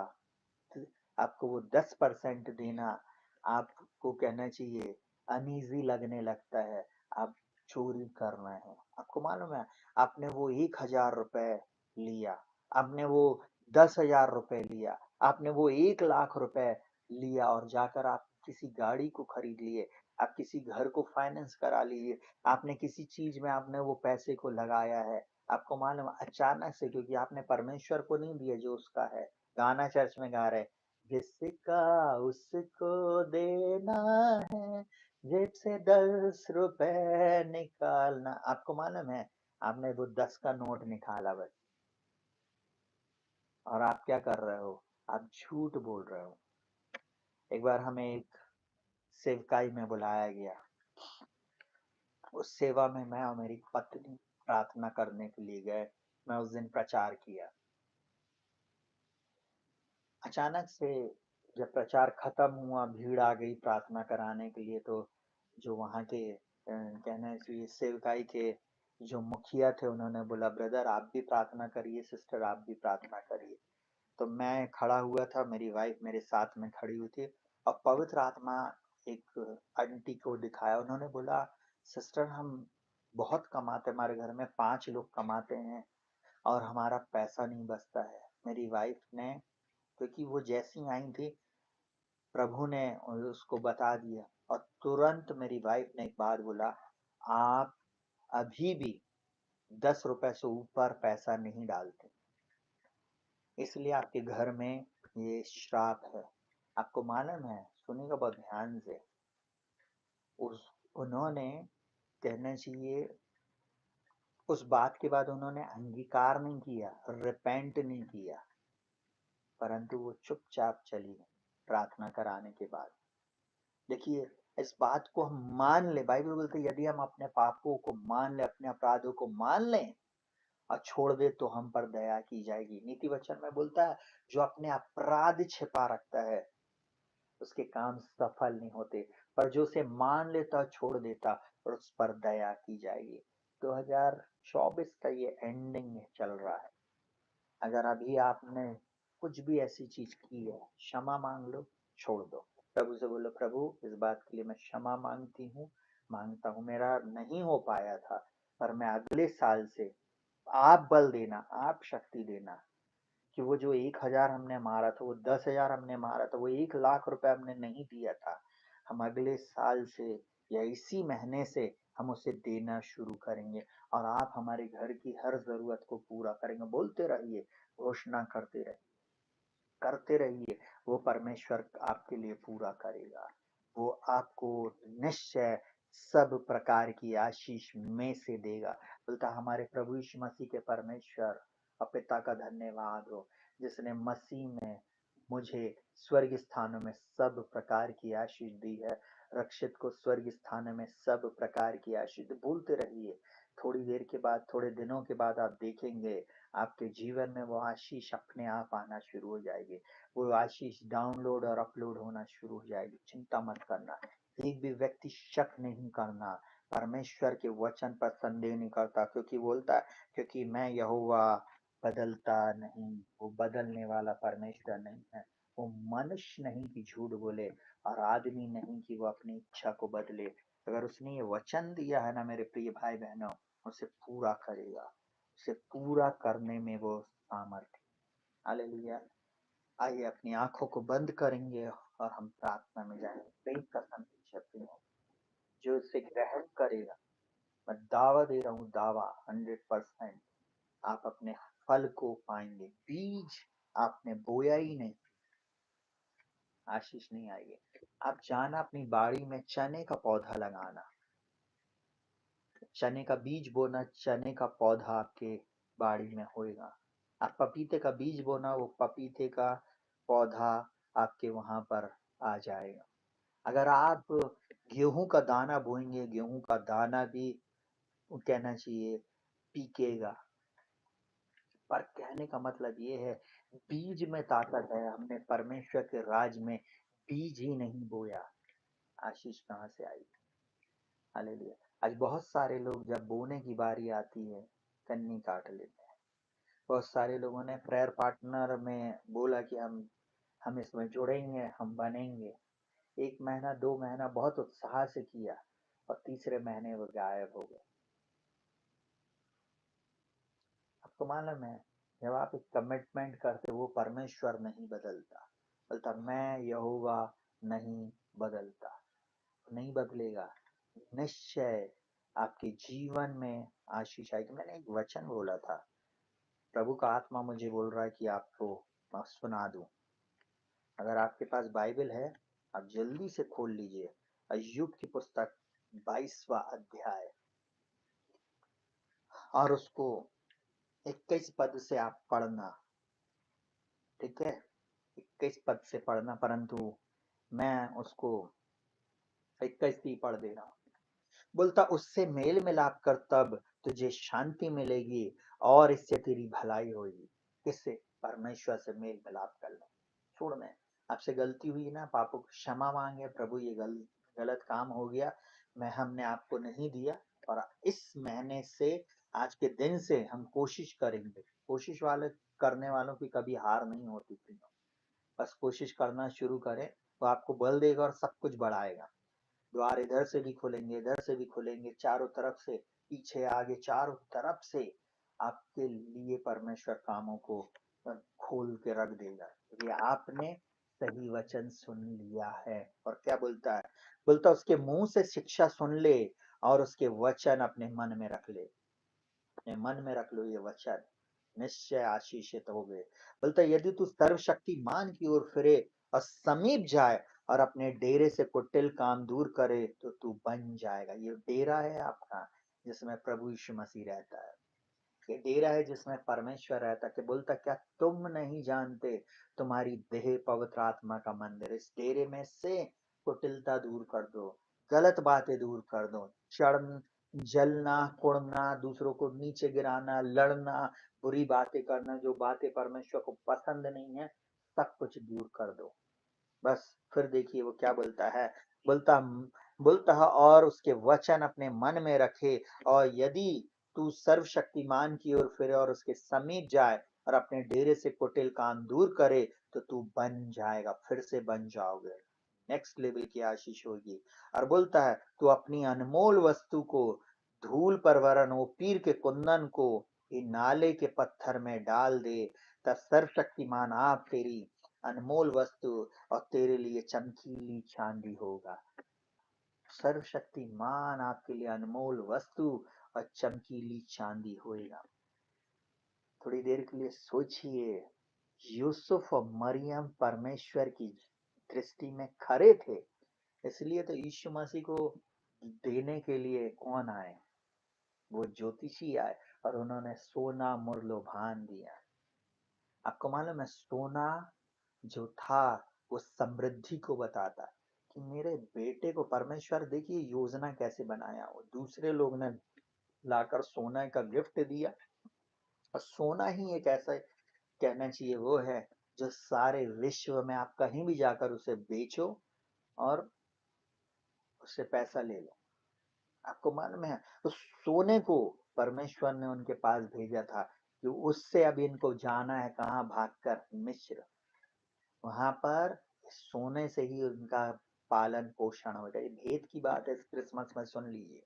S1: आपको वो 10% देना, आपको कहना चाहिए अनईजी लगने लगता है। आप चोरी कर रहे हैं। आपको मालूम है, आपने वो 1,000 रुपए लिया, आपने वो 10,000 रुपए लिया, आपने वो 1 लाख रुपए लिया, और जाकर आप किसी गाड़ी को खरीद लिए, आप किसी घर को फाइनेंस करा लिए, आपने किसी चीज में आपने वो पैसे को लगाया है। आपको मालूम है, अचानक से, क्योंकि आपने परमेश्वर को नहीं दिया जो उसका है। गाना चर्च में गा रहे, जिसका उसको देना है, जेब से 10 रुपए निकालना। आपको मालूम है, आपने वो 10 का नोट निकाला बस, और आप क्या कर रहे हो? आप झूठ बोल रहे हो। एक बार हमें एक सेवकाई में बुलाया गया। उस सेवा में मैं और मेरी पत्नी प्रार्थना करने के लिए गए। मैं उस दिन प्रचार किया। अचानक से जब प्रचार खत्म हुआ, भीड़ आ गई प्रार्थना कराने के लिए। तो जो वहाँ के कहना चाहिए सेवकाई के जो मुखिया थे, उन्होंने बोला ब्रदर आप भी प्रार्थना करिए, सिस्टर आप भी प्रार्थना करिए। तो मैं खड़ा हुआ था, मेरी वाइफ मेरे साथ में खड़ी हुई थी, और पवित्र आत्मा एक आंटी को दिखाया। उन्होंने बोला सिस्टर हम बहुत कमाते, हमारे घर में 5 लोग कमाते हैं और हमारा पैसा नहीं बचता है। मेरी वाइफ ने, क्योंकि वो जैसी आई थी, प्रभु ने उसको बता दिया, और तुरंत मेरी वाइफ ने एक बात बोला, आप अभी भी 10 रुपए से ऊपर पैसा नहीं डालते, इसलिए आपके घर में ये श्राप है। आपको मालूम है, सुनिएगा बहुत ध्यान से, उस उन्होंने कहना चाहिए उस बात के बाद उन्होंने अंगीकार नहीं किया, रिपेंट नहीं किया। परंतु वो चुपचाप चली गई प्रार्थना कराने के बाद। देखिए, इस बात को हम मान ले, बाइबल बोलते है यदि हम अपने पापों को मान ले, अपने अपराधों को मान लें और छोड़ दे तो हम पर दया की जाएगी। नीति वचन में बोलता है जो अपने अपराध छिपा रखता है उसके काम सफल नहीं होते, पर जो उसे मान लेता छोड़ देता और उस पर दया की जाएगी। 2024 का ये एंडिंग में चल रहा है। अगर अभी आपने कुछ भी ऐसी चीज की है, क्षमा मांग लो, छोड़ दो। प्रभु से बोलो, प्रभु इस बात के लिए मैं क्षमा मांगती हूँ, मांगता हूँ, मेरा नहीं हो पाया था, पर मैं अगले साल से आप बल देना, आप शक्ति देना कि वो जो 1,000 हमने मारा था, वो 10,000 हमने मारा था, वो 1,00,000 रुपए हमने नहीं दिया था, हम अगले साल से या इसी महीने से हम उसे देना शुरू करेंगे और आप हमारे घर की हर जरूरत को पूरा करेंगे। बोलते रहिए, घोषणा करते रहिए, वो परमेश्वर आपके लिए पूरा करेगा। वो आपको निश्चय सब प्रकार की आशीष में से देगा। बोलता हमारे प्रभु यीशु मसीह के परमेश्वर और पिता का धन्यवाद हो जिसने मसीह में मुझे स्वर्ग स्थानों में सब प्रकार की आशीष दी है। रक्षित को स्वर्ग स्थानों में सब प्रकार की आशीष। बोलते रहिए, थोड़ी देर के बाद, थोड़े दिनों के बाद आप देखेंगे आपके जीवन में वो आशीष अपने आप आना शुरू हो जाएगी। वो आशीष डाउनलोड और अपलोड होना शुरू हो जाएगी। चिंता मत करना, एक भी व्यक्ति शक नहीं करना, परमेश्वर के वचन पर संदेह नहीं करता, क्योंकि बोलता है क्योंकि मैं यहोवा बदलता नहीं। वो बदलने वाला परमेश्वर नहीं है, वो मनुष्य नहीं कि झूठ बोले और आदमी नहीं कि वो अपनी इच्छा को बदले। अगर उसने ये वचन दिया है ना मेरे प्रिय भाई बहनों, उसे पूरा करेगा, उसे पूरा करने में वो सामर्थ्य। हालेलुया। आइए अपनी आंखों को बंद करेंगे और हम प्रार्थना में जाएंगे। कई कसम छपी है, जो इसे ग्रहण करेगा, मैं दावा दे रहा हूँ, दावा 100%, आप अपने फल को पाएंगे। बीज आपने बोया ही नहीं, आशीष नहीं आएगी। आप जाना अपनी बाड़ी में चने का पौधा लगाना, चने का बीज बोना, चने का पौधा आपके बाड़ी में होएगा। आप पपीते का बीज बोना, वो पपीते का पौधा आपके वहां पर आ जाएगा। अगर आप गेहूं का दाना बोएंगे, गेहूं का दाना भी कहना चाहिए पीकेगा। पर कहने का मतलब ये है बीज में ताकत है। हमने परमेश्वर के राज में बीज ही नहीं बोया, आशीष कहाँ से आई। हालेलुया। आज बहुत सारे लोग जब बोने की बारी आती है कन्नी काट लेते हैं। बहुत सारे लोगों ने प्रेयर पार्टनर में बोला कि हम इसमें जुड़ेंगे, हम बनेंगे। 1 महीना 2 महीना बहुत उत्साह से किया और तीसरे महीने वो गायब हो गए। आपको मालूम है, जब आप एक कमिटमेंट करते वो परमेश्वर नहीं बदलता। बोलता मैं यहोवा नहीं बदलता, नहीं बदलेगा। निश्चय आपके जीवन में आशीष आएगी। मैंने एक वचन बोला था, प्रभु का आत्मा मुझे बोल रहा है कि आपको मैं सुना दूं। अगर आपके पास बाइबल है, आप जल्दी से खोल लीजिए अय्यूब की पुस्तक 22वां अध्याय और उसको 21 पद से आप पढ़ना। ठीक है, 21 पद से पढ़ना, परंतु मैं उसको 21 ही पढ़ दे रहा हूँ। बोलता उससे मेल मिलाप कर, तब तुझे शांति मिलेगी और इससे तेरी भलाई होगी। किससे? परमेश्वर से मेल मिलाप कर लो। छोड़ में आपसे गलती हुई ना, पापों को क्षमा मांगे, प्रभु ये गलत काम हो गया, मैं हमने आपको नहीं दिया, और इस महीने से, आज के दिन से हम कोशिश करेंगे। कोशिश वाले करने वालों की कभी हार नहीं होती थी। बस कोशिश करना शुरू करें, तो आपको बल देगा और सब कुछ बढ़ाएगा। द्वार इधर से भी खुलेंगे, इधर से भी खुलेंगे, चारों तरफ से, पीछे आगे चारों तरफ से आपके लिए परमेश्वर कामों को खोल के रख देगा, क्योंकि आपने सही वचन सुन लिया है। और क्या बोलता है? बोलता उसके मुंह से शिक्षा सुन ले और उसके वचन अपने मन में रख ले। अपने मन में रख लो ये वचन, निश्चय आशीषित हो गए। बोलता यदि तू सर्वशक्तिमान की ओर फिरे और समीप जाए और अपने डेरे से कुटिल काम दूर करे तो तू बन जाएगा। ये डेरा है आपका जिसमें प्रभु यीशु मसीह रहता है। ये डेरा है जिसमें परमेश्वर रहता, कि बोलता क्या तुम नहीं जानते तुम्हारी देह पवित्र आत्मा का मंदिर। इस डेरे में से कुटिलता दूर कर दो, गलत बातें दूर कर दो, चढ़ जलना, कुड़ना, दूसरों को नीचे गिराना, लड़ना, बुरी बातें करना, जो बातें परमेश्वर को पसंद नहीं है, सब कुछ दूर कर दो। बस फिर देखिए वो क्या बोलता है, बोलता बोलता है और उसके वचन अपने मन में रखे, और यदि तू सर्वशक्तिमान की ओर फिरे और उसके समीप जाए और अपने डेरे से कुटिल काम दूर करे, तो तू बन जाएगा, फिर से बन जाओगे, नेक्स्ट लेवल की आशीष होगी। और बोलता है तू अपनी अनमोल वस्तु को धूल पर वरन ओपीर के कुंदन को ये नाले के पत्थर में डाल दे, तब सर्वशक्तिमान आप तेरी अनमोल वस्तु और तेरे लिए चमकीली चांदी होगा। सर्वशक्तिमान आपके लिए अनमोल वस्तु और चमकीली चांदी होएगा। थोड़ी देर के लिए सोचिए, यूसुफ और मरियम परमेश्वर की दृष्टि में खरे थे, इसलिए तो यीशु मसीह को देने के लिए कौन आए, वो ज्योतिषी आए और उन्होंने सोना मुरलोभान दिया। आपको मालूम है सोना जो था वो समृद्धि को बताता, कि मेरे बेटे को परमेश्वर देखिए योजना कैसे बनाया, वो दूसरे लोग ने लाकर सोना का गिफ्ट दिया, और सोना ही एक ऐसा कहना चाहिए वो है जो सारे विश्व में आप कहीं भी जाकर उसे बेचो और उससे पैसा ले लो। आपको मालूम है उस सोने को परमेश्वर ने उनके पास भेजा था कि उससे अब इनको जाना है कहाँ, भागकर मिस्र, वहां पर सोने से ही उनका पालन पोषण होगा। ये भेद की बात है, इस क्रिसमस में सुन लीजिए,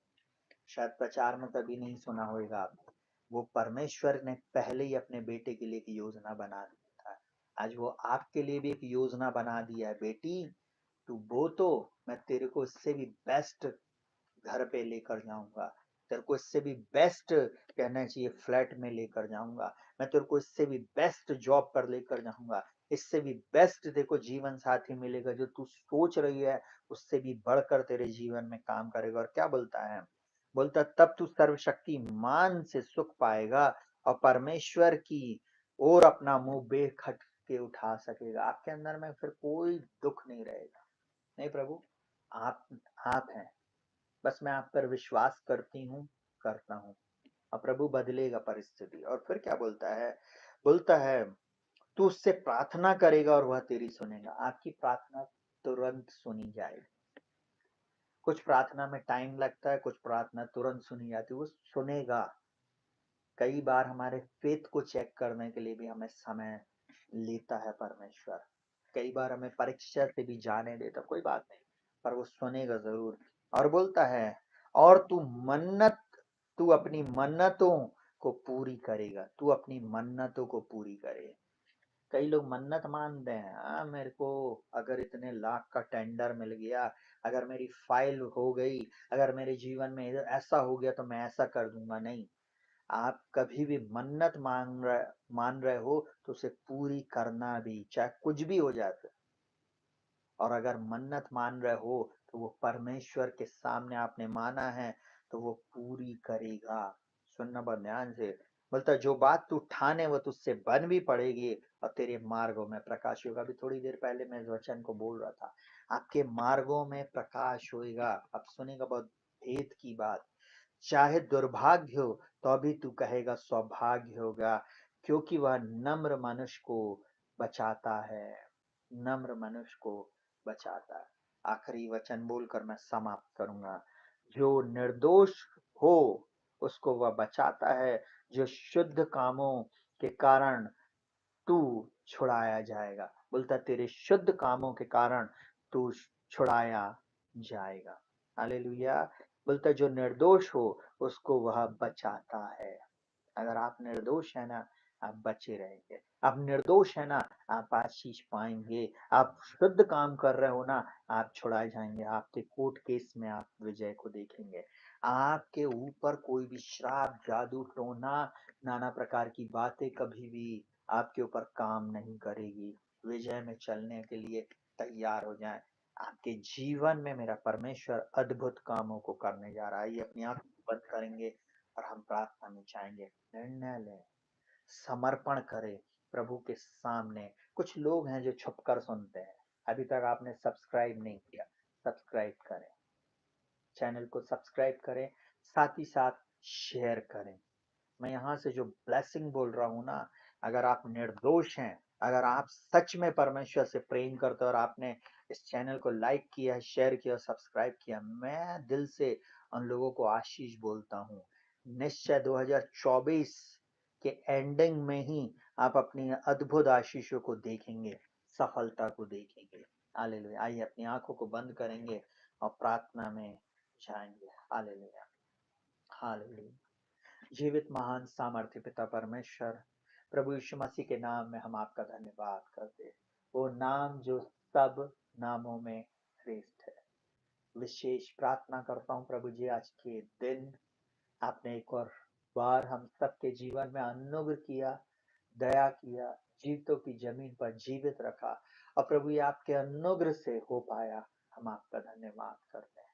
S1: शायद प्रचार में कभी नहीं सुना होगा आपने। वो परमेश्वर ने पहले ही अपने बेटे के लिए एक योजना बना दिया था, आज वो आपके लिए भी एक योजना बना दिया है। बेटी तू वो तो मैं तेरे को इससे भी बेस्ट घर पे लेकर जाऊंगा, तेरे को इससे भी बेस्ट कहना चाहिए फ्लैट में लेकर जाऊंगा, मैं तेरे को इससे भी बेस्ट जॉब पर लेकर जाऊंगा, इससे भी बेस्ट देखो जीवन साथी मिलेगा, जो तू सोच रही है उससे भी बढ़कर तेरे जीवन में काम करेगा। और क्या बोलता है, बोलता तब तू सर्वशक्तिमान से सुख पाएगा और परमेश्वर की ओर अपना मुंह बेखट के उठा सकेगा। आपके अंदर में फिर कोई दुख नहीं रहेगा। नहीं प्रभु, आप आप हैं, बस मैं आप पर विश्वास करती हूँ, करता हूँ, और प्रभु बदलेगा परिस्थिति। और फिर क्या बोलता है, बोलता है तू उससे प्रार्थना करेगा और वह तेरी सुनेगा। आपकी प्रार्थना तुरंत सुनी जाएगी। कुछ प्रार्थना में टाइम लगता है, कुछ प्रार्थना तुरंत सुनी जाती है, वो सुनेगा। कई बार हमारे फेथ को चेक करने के लिए भी हमें समय लेता है परमेश्वर, कई बार हमें परीक्षा से भी जाने देता, कोई बात नहीं, पर वो सुनेगा जरूर। और बोलता है और तू अपनी मन्नतों को पूरी करेगा, तू अपनी मन्नतों को पूरी करे। कई लोग मन्नत मानते हैं, मेरे को अगर इतने लाख का टेंडर मिल गया, अगर मेरी फाइल हो गई, अगर मेरे जीवन में ऐसा हो गया तो मैं ऐसा कर दूंगा। नहीं, आप कभी भी मन्नत मान रहे हो तो उसे पूरी करना भी, चाहे कुछ भी हो जाए। और अगर मन्नत मान रहे हो तो वो परमेश्वर के सामने आपने माना है तो वो पूरी करेगा। सुनना बहुत ध्यान से, बोलता जो बात तू ठाने वो तुझसे बन भी पड़ेगी और तेरे मार्गों में प्रकाश होगा। अभी थोड़ी देर पहले मैं इस वचन को बोल रहा था, आपके मार्गों में प्रकाश होएगा। अब सुनेगा बहुत भेद की बात, चाहे दुर्भाग्य हो तो भी तू कहेगा सौभाग्य होगा, क्योंकि वह नम्र मनुष्य को बचाता है, नम्र मनुष्य को बचाता है। आखिरी वचन बोलकर मैं समाप्त करूंगा, जो निर्दोष हो उसको वह बचाता है, जो शुद्ध कामों के कारण तू छुड़ाया जाएगा। बोलता तेरे शुद्ध कामों के कारण तू छुड़ाया जाएगा। हालेलुया। बोलता जो निर्दोष हो उसको वह बचाता है। अगर आप निर्दोष है ना, आप बचे रहेंगे। आप निर्दोष है ना, आप आशीष पाएंगे। आप शुद्ध काम कर रहे हो ना, आप छुड़ाए जाएंगे। आपके कोर्ट केस में आप विजय को देखेंगे। आपके ऊपर कोई भी श्राप, जादू टोना, नाना प्रकार की बातें कभी भी आपके ऊपर काम नहीं करेगी। विजय में चलने के लिए तैयार हो जाएं। आपके जीवन में मेरा परमेश्वर अद्भुत कामों को करने जा रहा है। ये अपनी आंख बंद करेंगे, और हम प्रार्थना में जाएंगे, निर्णय लें, समर्पण करें प्रभु के सामने। कुछ लोग हैं जो छुपकर सुनते हैं। अभी तक आपने सब्सक्राइब नहीं किया, सब्सक्राइब करें, चैनल को सब्सक्राइब करें, साथ ही साथ शेयर करें। मैं यहाँ से जो ब्लेसिंग बोल रहा हूँ ना, अगर आप निर्दोष हैं, अगर आप सच में परमेश्वर से प्रेम करते हो और आपने इस चैनल को लाइक किया, शेयर किया, सब्सक्राइब किया, मैं दिल से उन लोगों को आशीष बोलता हूँ। निश्चय 2024 के एंडिंग में ही आप अपनी अद्भुत आशीषों को देखेंगे, सफलता को देखेंगे। हालेलुया। आइए अपनी आंखों को बंद करेंगे और प्रार्थना में जाएंगे। Hallelujah, hallelujah. जीवित महान सामर्थ्य पिता परमेश्वर, प्रभु यीशु मसीह के नाम में हम आपका धन्यवाद करते हैं। वो नाम जो सब नामों में श्रेष्ठ है। विशेष प्रार्थना करता हूँ प्रभु जी, आज के दिन आपने एक और बार हम सबके जीवन में अनुग्रह किया, दया किया, जीवितों की जमीन पर जीवित रखा, और प्रभु ये आपके अनुग्रह से हो पाया। हम आपका धन्यवाद करते हैं।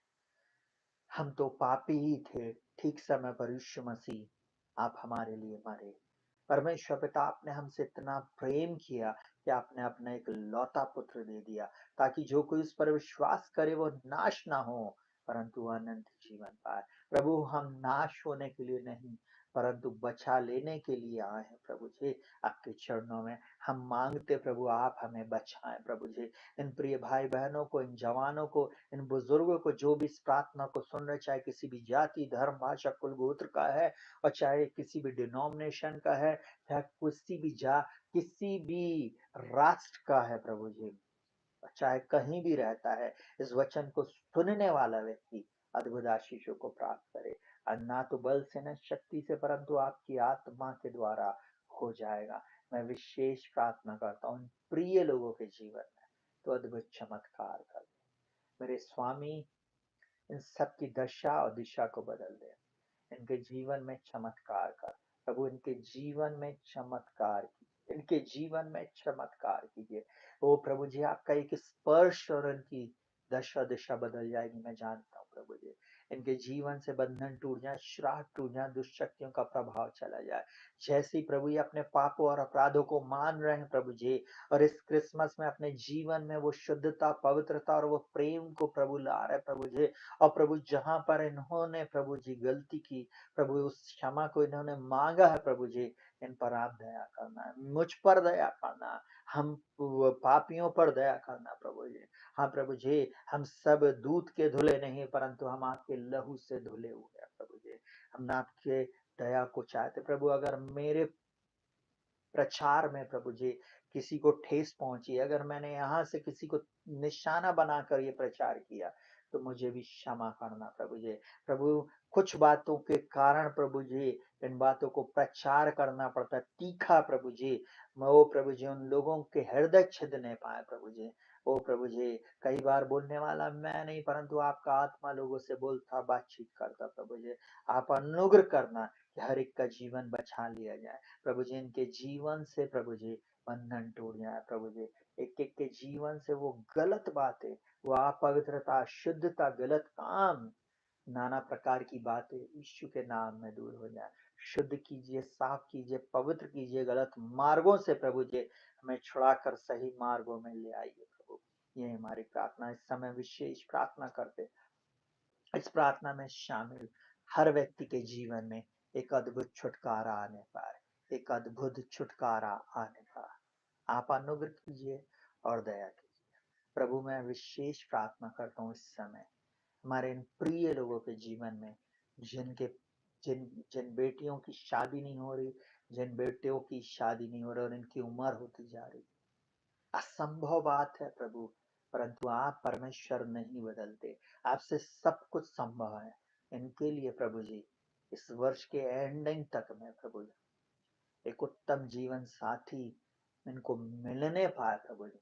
S1: हम तो पापी ही थे, ठीक समय पर यीशु मसीह आप हमारे लिए मरे। परमेश्वर पिता, आपने हमसे इतना प्रेम किया कि आपने अपना एक लौता पुत्र दे दिया, ताकि जो कोई उस पर विश्वास करे वो नाश ना हो परंतु अनंत जीवन पाए। प्रभु, हम नाश होने के लिए नहीं परंतु बचा लेने के लिए आए हैं प्रभु जी। आपके चरणों में हम मांगते प्रभु, आप हमें बचाएं प्रभु जी। इन प्रिय भाई बहनों को, इन जवानों को, इन बुजुर्गों को, जो भी इस प्रार्थना को सुन रहे, चाहे किसी भी जाति, धर्म, भाषा, कुल, गोत्र का है, और चाहे किसी भी डिनोमिनेशन का है, चाहे किसी भी राष्ट्र का है प्रभु जी, चाहे कहीं भी रहता है, इस वचन को सुनने वाला व्यक्ति अद्भुत आशीषों को प्राप्त करे। और ना तो बल से न शक्ति से परंतु आपकी आत्मा के द्वारा हो जाएगा। मैं विशेष प्रार्थना करता हूँ प्रिय लोगों के जीवन में, तो अद्भुत चमत्कार कर मेरे स्वामी। इन सब की दशा और दिशा को बदल दे, इनके जीवन में चमत्कार कर प्रभु, इनके जीवन में चमत्कार कीजिए, इनके जीवन में चमत्कार कीजिए। ओ प्रभु जी, आपका एक स्पर्श और इनकी दशा दिशा बदल जाएगी, मैं जानता हूँ प्रभु जी। इनके जीवन से बंधन टूट जाए, श्राप टूट जाए, दुष्शक्तियों का प्रभाव चला जाए। जैसे ही प्रभु ये अपने पापों और अपराधों को मान रहे हैं प्रभु जी, और इस क्रिसमस में अपने जीवन में वो शुद्धता, पवित्रता और वो प्रेम को प्रभु ला रहे हैं प्रभु जी। और प्रभु, जहां पर इन्होंने प्रभु जी गलती की, प्रभु उस क्षमा को इन्होंने मांगा है प्रभु जी, इन पर आप दया करना, मुझ पर दया करना, हम पापियों पर दया करना प्रभु जी। हाँ प्रभु जी, हम सब दूध के धुले नहीं परंतु हम आपके लहू से धुले हुए हैं प्रभु जी। हम आपके दया को चाहते प्रभु। अगर मेरे प्रचार में प्रभु जी किसी को ठेस पहुंची, अगर मैंने यहाँ से किसी को निशाना बनाकर ये प्रचार किया, तो मुझे भी क्षमा करना प्रभु जी। प्रभु, कुछ बातों के कारण प्रभु जी इन बातों को प्रचार करना पड़ता है तीखा प्रभु जी। वो प्रभु जी उन लोगों के हृदय छिद नहीं पाए प्रभु जी। ओ प्रभु जी, कई बार बोलने वाला मैं नहीं परंतु आपका आत्मा लोगों से बोलता, बातचीत करता प्रभु जी। आप अनुग्रह करना कि हर एक का जीवन बचा लिया जाए प्रभु जी। इनके जीवन से प्रभु जी बंधन टूट जाए प्रभु जी। एक एक के जीवन से वो गलत बातें, वो अपवित्रता, शुद्धता, गलत काम, नाना प्रकार की बातें यीशु के नाम में दूर हो जाए। शुद्ध कीजिए, साफ कीजिए, पवित्र कीजिए, गलत मार्गों से प्रभु जी हमें छुड़ाकर सही मार्गों में ले आइए प्रभु। ये हमारी प्रार्थना। इस समय विशेष प्रार्थना करते, इस प्रार्थना में शामिल हर व्यक्ति के जीवन में एक अद्भुत छुटकारा आने पाए, एक अद्भुत छुटकारा आने पाए। आप अनुग्रह कीजिए और दया कीजिए प्रभु। मैं विशेष प्रार्थना करता हूँ इस समय हमारे इन प्रिय लोगों के जीवन में, जिनके जिन जिन बेटियों की शादी नहीं हो रही, जिन बेटियों की शादी नहीं हो रही और इनकी उम्र होती जा रही। असंभव बात है प्रभु, परंतु आप परमेश्वर नहीं बदलते, आपसे सब कुछ संभव है। इनके लिए प्रभु जी इस वर्ष के एंडिंग तक में प्रभु जी एक उत्तम जीवन साथी इनको मिलने पाए प्रभु जी।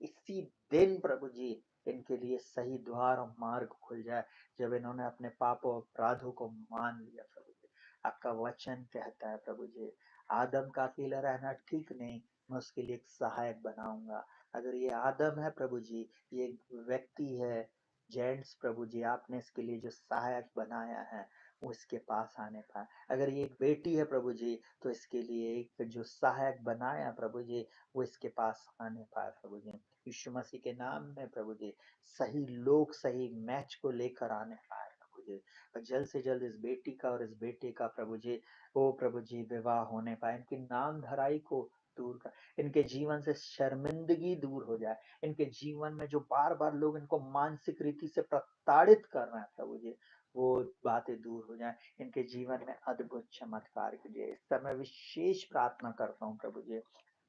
S1: इसी दिन प्रभु जी इनके लिए सही द्वार और मार्ग खुल जाए, जब इन्होंने अपने पापों और अपराधों को मान लिया प्रभु जी। आपका वचन कहता है प्रभु जी, आदम का अकेला रहना ठीक नहीं, मैं उसके लिए एक सहायक बनाऊंगा। अगर ये आदम है प्रभु जी, ये एक व्यक्ति है, जेंट्स प्रभु जी, आपने इसके लिए जो सहायक बनाया है, वो इसके पास आने पाए। अगर ये एक बेटी है प्रभु जी, तो इसके लिए एक जो सहायक बनाया प्रभु जी, वो इसके पास आने पाए प्रभु जी। यीशु मसीह के नाम में प्रभु जी, सही लोग सही मैच को लेकर आने पाए प्रभु जी। और जल्द से जल्द इस बेटी का और इस बेटे का प्रभु जी, ओ प्रभु जी, विवाह होने पाए। इनकी नाम धराई को दूर कर, इनके जीवन से शर्मिंदगी दूर हो जाए। इनके जीवन में जो बार बार लोग इनको मानसिक रीति से प्रताड़ित कर रहे हैं प्रभु जी, वो बातें दूर हो जाए। इनके जीवन में अद्भुत चमत्कार कीजिए। इस समय विशेष प्रार्थना करता हूँ प्रभु जी,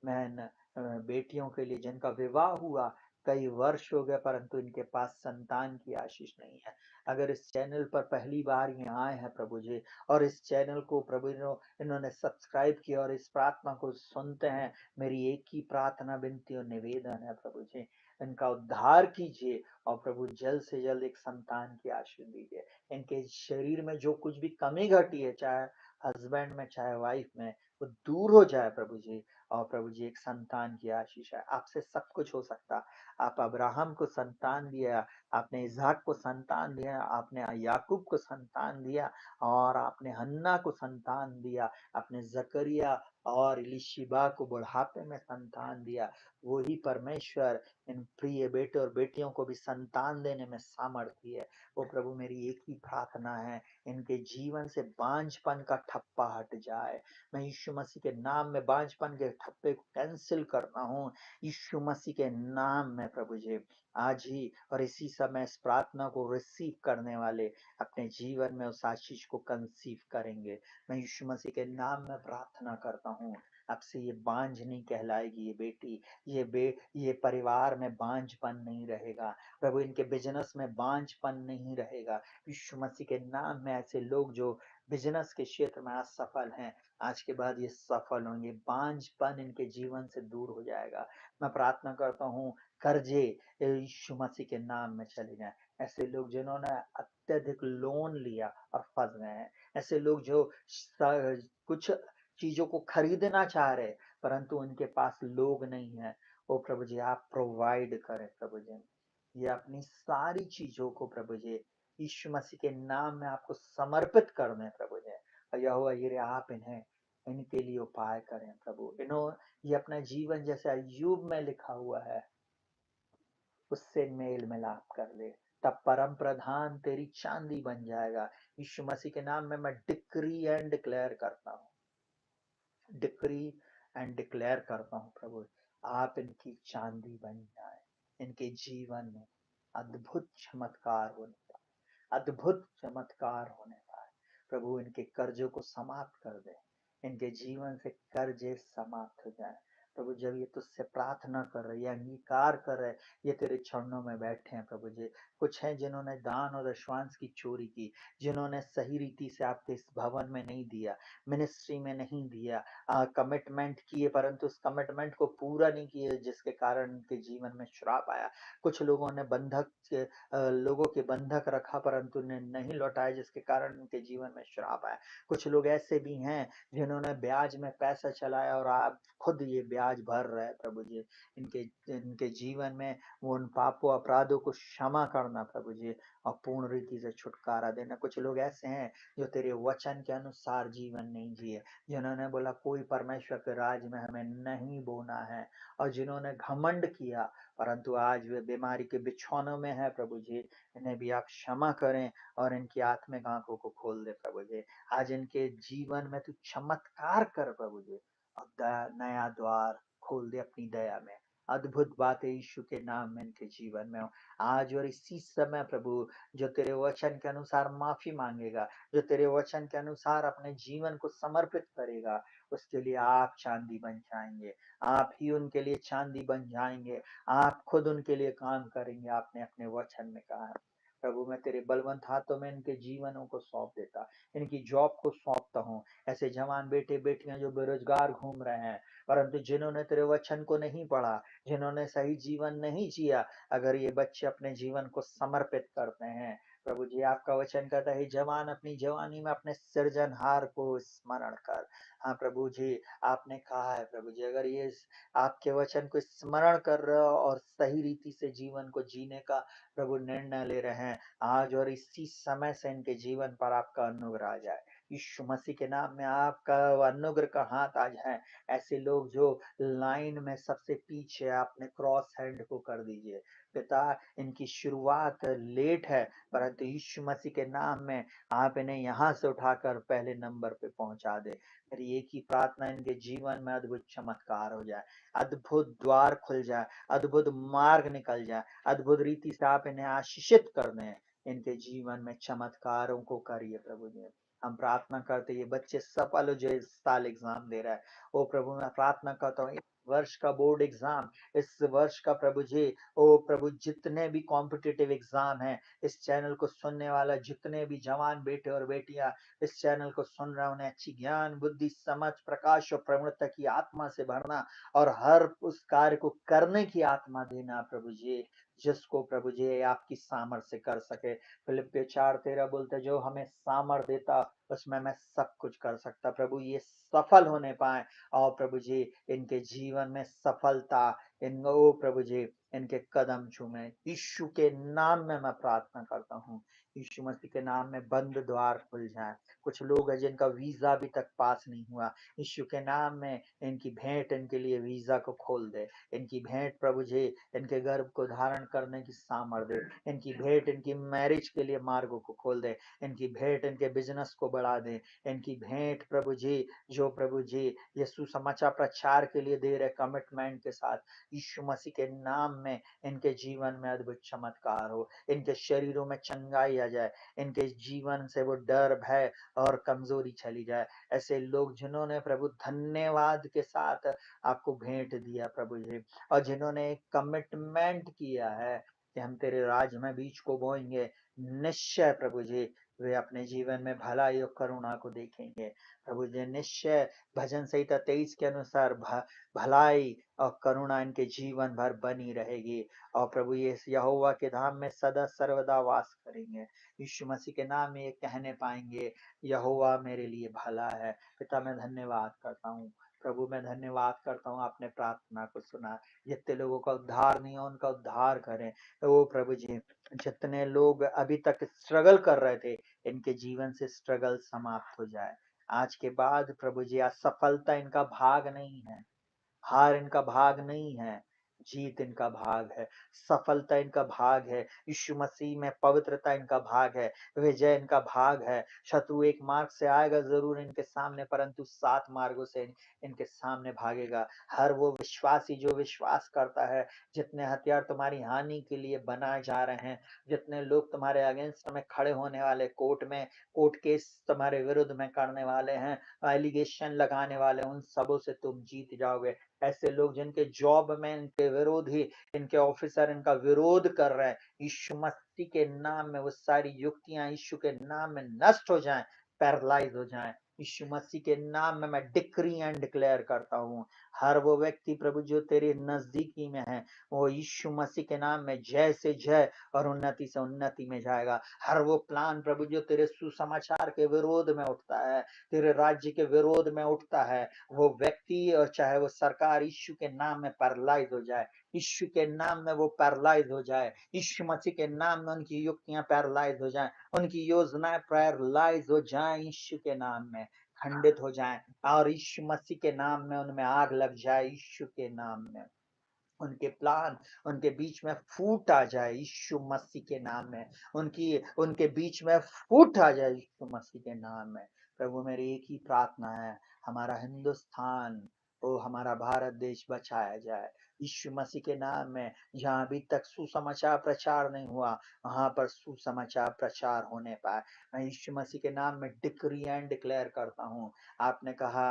S1: मैं इन बेटियों के लिए जिनका विवाह हुआ कई वर्ष हो गए, परंतु इनके पास संतान की आशीष नहीं है। अगर इस चैनल पर पहली बार ये आए हैं प्रभु जी, और इस चैनल को प्रभु इन्होंने सब्सक्राइब किया और इस प्रार्थना को सुनते हैं, मेरी एक ही प्रार्थना, विनती और निवेदन है प्रभु जी, इनका उद्धार कीजिए और प्रभु जल्द से जल्द एक संतान की आशीष दीजिए। इनके शरीर में जो कुछ भी कमी घटी है, चाहे हस्बैंड में चाहे वाइफ में, वो दूर हो जाए प्रभु जी। और प्रभु जी एक संतान की आशीष है, आपसे सब कुछ हो सकता। आप अब्राहम को संतान दिया, आपने इसहाक को संतान दिया, आपने याकूब को संतान दिया, और आपने हन्ना को संतान दिया, आपने जकरिया और इलिशिबा को बुढ़ापे में संतान दिया। वही परमेश्वर इन प्रिय बेटे और बेटियों को भी संतान देने में सामर्थ्य है। वो प्रभु मेरी एक ही प्रार्थना है, इनके जीवन से बांझपन का ठप्पा हट जाए। मैं यीशु मसीह के नाम में बांझपन के ठप्पे को कैंसिल करता हूँ, यीशु मसीह के नाम में प्रभु जी। आज ही और इसी समय इस प्रार्थना को रिसीव करने वाले अपने जीवन में उस आशीष को कंसीव करेंगे। मैं यीशु मसीह के नाम में प्रार्थना करता हूँ, अब से ये बांझ नहीं कहलाएगी ये बेटी, ये परिवार में बांझपन नहीं रहेगा प्रभु, इनके बिजनेस में बांझपन नहीं रहेगा। यीशु मसीह के नाम में ऐसे लोग जो बिजनेस के क्षेत्र में असफल हैं, आज के बाद ये सफल होंगे, बांझपन इनके जीवन से दूर हो जाएगा। मैं प्रार्थना करता हूँ कर्जे यीशु मसीह के नाम में चले जाएं। ऐसे लोग जिन्होंने अत्यधिक लोन लिया और फंस गए हैं, ऐसे लोग जो कुछ चीजों को खरीदना चाह रहे परंतु उनके पास लोग नहीं है, ओ प्रभु जी आप प्रोवाइड करें प्रभु जी। ये अपनी सारी चीजों को प्रभु जी यीशु मसीह के नाम में आपको समर्पित कर दें प्रभु जी। और यहोवा यिरे आप इन्हें इनके लिए उपाय करें प्रभु। ये अपना जीवन जैसे अय्यूब में लिखा हुआ है उससे मेल मिलाप कर ले, तब परम प्रधान तेरी चांदी बन जाएगा। यीशु मसीह के नाम में मैं डिक्री एंड डिक्लेयर करता हूँ, डिक्री एंड डिक्लेयर करता हूँ प्रभु, आप इनकी चांदी बन जाए। इनके जीवन में अद्भुत चमत्कार होने पाए, अद्भुत चमत्कार होने पाए प्रभु। इनके कर्जों को समाप्त कर दे, इनके जीवन से कर्जे समाप्त हो जाए प्रभु। जब ये तुझसे प्रार्थना कर रहे, ये अंगीकार कर रहे, ये तेरे चरणों में बैठे हैं प्रभु जी। कुछ हैं जिन्होंने दान और दशवांश की चोरी की, जिन्होंने सही रीति से आपके इस भवन में नहीं दिया, मिनिस्ट्री में नहीं दिया, कमिटमेंट किए परंतु उस कमिटमेंट को पूरा नहीं किए, जिसके कारण उनके जीवन में श्राप आया। कुछ लोगों ने लोगों के बंधक रखा परंतु ने नहीं लौटाया, जिसके कारण उनके जीवन में श्राप आया। कुछ लोग ऐसे भी हैं जिन्होंने ब्याज में पैसा चलाया और आप खुद ये ब्याज भर रहे हैं प्रभु जी। इनके इनके जीवन में वो उन पापों अपराधों को क्षमा करना प्रभु जी, और पूर्ण रीति से छुटकारा देना। कुछ लोग ऐसे हैं जो तेरे वचन के अनुसार जीवन नहीं जिए, जिन्होंने बोला कोई परमेश्वर के राज में हमें नहीं बोना है, और जिन्होंने घमंड किया परंतु आज वे बीमारी के बिछौनों में है प्रभु जी। इन्हें भी आप क्षमा करें और इनकी आत्मिक आंखों को खोल दे प्रभु जी। आज इनके जीवन में तू चमत्कार कर प्रभु जी, और नया द्वार खोल दे अपनी दया में। अद्भुत बातें यीशु के नाम में इनके जीवन में हो आज और इसी समय प्रभु। जो तेरे वचन के अनुसार माफी मांगेगा, जो तेरे वचन के अनुसार अपने जीवन को समर्पित करेगा, उसके लिए आप चांदी बन जाएंगे, आप ही उनके लिए चांदी बन जाएंगे, आप खुद उनके लिए काम करेंगे। आपने अपने वचन में कहा है प्रभु, मैं तेरे बलवंत हाथों में इनके जीवनों को सौंप देता, इनकी जॉब को सौंपता हूँ। ऐसे जवान बेटे बेटियां जो बेरोजगार घूम रहे हैं परंतु जिन्होंने तेरे वचन को नहीं पढ़ा, जिन्होंने सही जीवन नहीं जिया, अगर ये बच्चे अपने जीवन को समर्पित करते हैं प्रभु जी आपका वचन कहता है, जवान अपनी जवानी में अपने सृजनहार को स्मरण कर। हाँ प्रभु जी, आपने कहा है प्रभु जी, अगर ये आपके वचन को स्मरण कर रहे हो और सही रीति से जीवन को जीने का प्रभु निर्णय ले रहे हैं आज, और इसी समय से इनके जीवन पर आपका अनुग्रह आ जाए। यीशु मसीह के नाम में आपका अनुग्रह का हाथ आज है। ऐसे लोग जो लाइन में सबसे पीछे, आपने क्रॉस हैंड को कर दीजिए पिता। इनकी शुरुआत लेट है, परंतु यीशु मसीह के नाम में आप इन्हें यहाँ से उठाकर पहले नंबर पे पहुंचा दे। मेरी एक ही प्रार्थना, इनके जीवन में अद्भुत चमत्कार हो जाए, अद्भुत द्वार खुल जाए, अद्भुत मार्ग निकल जाए, अद्भुत रीति से आप इन्हें आशीषित कर दें। इनके जीवन में चमत्कारों को करिए प्रभु जी। हम प्रार्थना करते ये बच्चे सफल हो जो इस साल एग्जाम दे रहा है। ओ प्रभु मैं प्रार्थना करता हूँ, इस वर्ष का बोर्ड एग्जाम, इस वर्ष का प्रभु जी, ओ प्रभु जितने भी कॉम्पिटिटिव एग्जाम है, इस चैनल को सुनने वाला जितने भी जवान बेटे और बेटियां इस चैनल को सुन रहे हैं, उन्हें अच्छी ज्ञान बुद्धि समझ प्रकाश और प्रवृत्ति की आत्मा से भरना, और हर उस कार्य को करने की आत्मा देना प्रभु जी, जिसको प्रभु जी आपकी सामर्थ्य से कर सके। फिलिपियो 4:13 बोलते, जो हमें सामर्थ देता उसमें मैं सब कुछ कर सकता। प्रभु ये सफल होने पाए, और प्रभु जी इनके जीवन में सफलता, इन ओ प्रभु जी इनके कदम चूमे। यीशु के नाम में मैं प्रार्थना करता हूँ, यीशु मसीह के नाम में बंद द्वार खुल जाए। कुछ लोग हैं जिनका वीजा अभी तक पास नहीं हुआ, यीशु के नाम में इनकी भेंट इनके लिए वीजा को खोल दे। इनकी भेंट प्रभु जी इनके गर्भ को धारण करने की सामर्थ्य दे। इनकी भेंट इनकी मैरिज के लिए मार्गों को खोल दे। इनकी भेंट इनके बिजनेस को बढ़ा दे। इनकी भेंट प्रभु जी, जो प्रभु जी ये सुसमाचार प्रचार के लिए दे रहे कमिटमेंट के साथ, यीशु मसीह के नाम में इनके जीवन में अद्भुत चमत्कार हो। इनके शरीरों में चंगाई आ जाए, इनके जीवन से वो डर भय और कमजोरी चली जाए। ऐसे लोग जिन्होंने प्रभु धन्यवाद के साथ आपको भेंट दिया प्रभु जी, और जिन्होंने एक कमिटमेंट किया है कि हम तेरे राज में बीज को बोएंगे, निश्चय प्रभु जी वे अपने जीवन में भलाई और करुणा को देखेंगे। प्रभु जी निश्चय भजन संहिता 23 के अनुसार भलाई और करुणा इनके जीवन भर बनी रहेगी, और प्रभु ये यहोवा के धाम में सदा सर्वदा वास करेंगे। यीशु मसीह के नाम में ये कहने पाएंगे, यहोवा मेरे लिए भला है। पिता मैं धन्यवाद करता हूँ, प्रभु मैं धन्यवाद करता हूँ, आपने प्रार्थना को सुना। जितने लोगों का उद्धार नहीं हो उनका उद्धार करें। तो प्रभु जी जितने लोग अभी तक स्ट्रगल कर रहे थे, इनके जीवन से स्ट्रगल समाप्त हो जाए आज के बाद प्रभु जी। असफलता इनका भाग नहीं है, हार इनका भाग नहीं है, जीत इनका भाग है, सफलता इनका भाग है। यीशु मसीह में पवित्रता इनका भाग है, विजय इनका भाग है। शत्रु एक मार्ग से आएगा जरूर इनके सामने, परंतु 7 मार्गों से इनके सामने भागेगा। हर वो विश्वासी जो विश्वास करता है, जितने हथियार तुम्हारी हानि के लिए बनाए जा रहे हैं, जितने लोग तुम्हारे अगेंस्ट में खड़े होने वाले, कोर्ट केस तुम्हारे विरुद्ध में करने वाले हैं, एलिगेशन लगाने वाले, उन सबों से तुम जीत जाओगे। ऐसे लोग जिनके जॉब में इनके विरोधी, इनके ऑफिसर इनका विरोध कर रहे हैं, यीशु मसीह के नाम में वो सारी युक्तियां यीशु के नाम में नष्ट हो जाएं, पैरालाइज हो जाएं। यीशु मसीह के नाम में मैं डिक्री एंड डिक्लेयर करता हूँ, हर वो व्यक्ति प्रभु जो तेरे नजदीकी में है, वो यीशु मसीह के नाम में जय से जय और उन्नति से उन्नति में जाएगा। हर वो प्लान प्रभु जो तेरे सुसमाचार के विरोध में उठता है, तेरे राज्य के विरोध में उठता है, वो व्यक्ति और चाहे वो सरकार यीशु के नाम में पैरालाइज हो जाए। यीशु के नाम में वो पैरालाइज हो जाए। यीशु मसीह के नाम में उनकी युक्तियां पैरालाइज हो जाएं, उनकी योजनाएं पैरालाइज हो जाएं, यीशु के नाम में खंडित हो जाएं, और यीशु मसीह के नाम में उनमें आग लग जाए। यीशु के नाम में उनके प्लान उनके बीच में फूट आ जाए। यीशु मसीह के नाम में उनकी उनके बीच में फूट आ जाए। यीशु मसीह के नाम में प्रभु मेरी एक ही प्रार्थना है, हमारा हिंदुस्तान, ओ हमारा भारत देश बचाया जाए। यीशु मसीह के नाम में जहाँ अभी तक सुसमाचार प्रचार नहीं हुआ, वहां पर सुसमाचार प्रचार होने पाए। मैं यीशु मसीह के नाम में डिक्री एंड डिक्लेयर करता हूँ। आपने कहा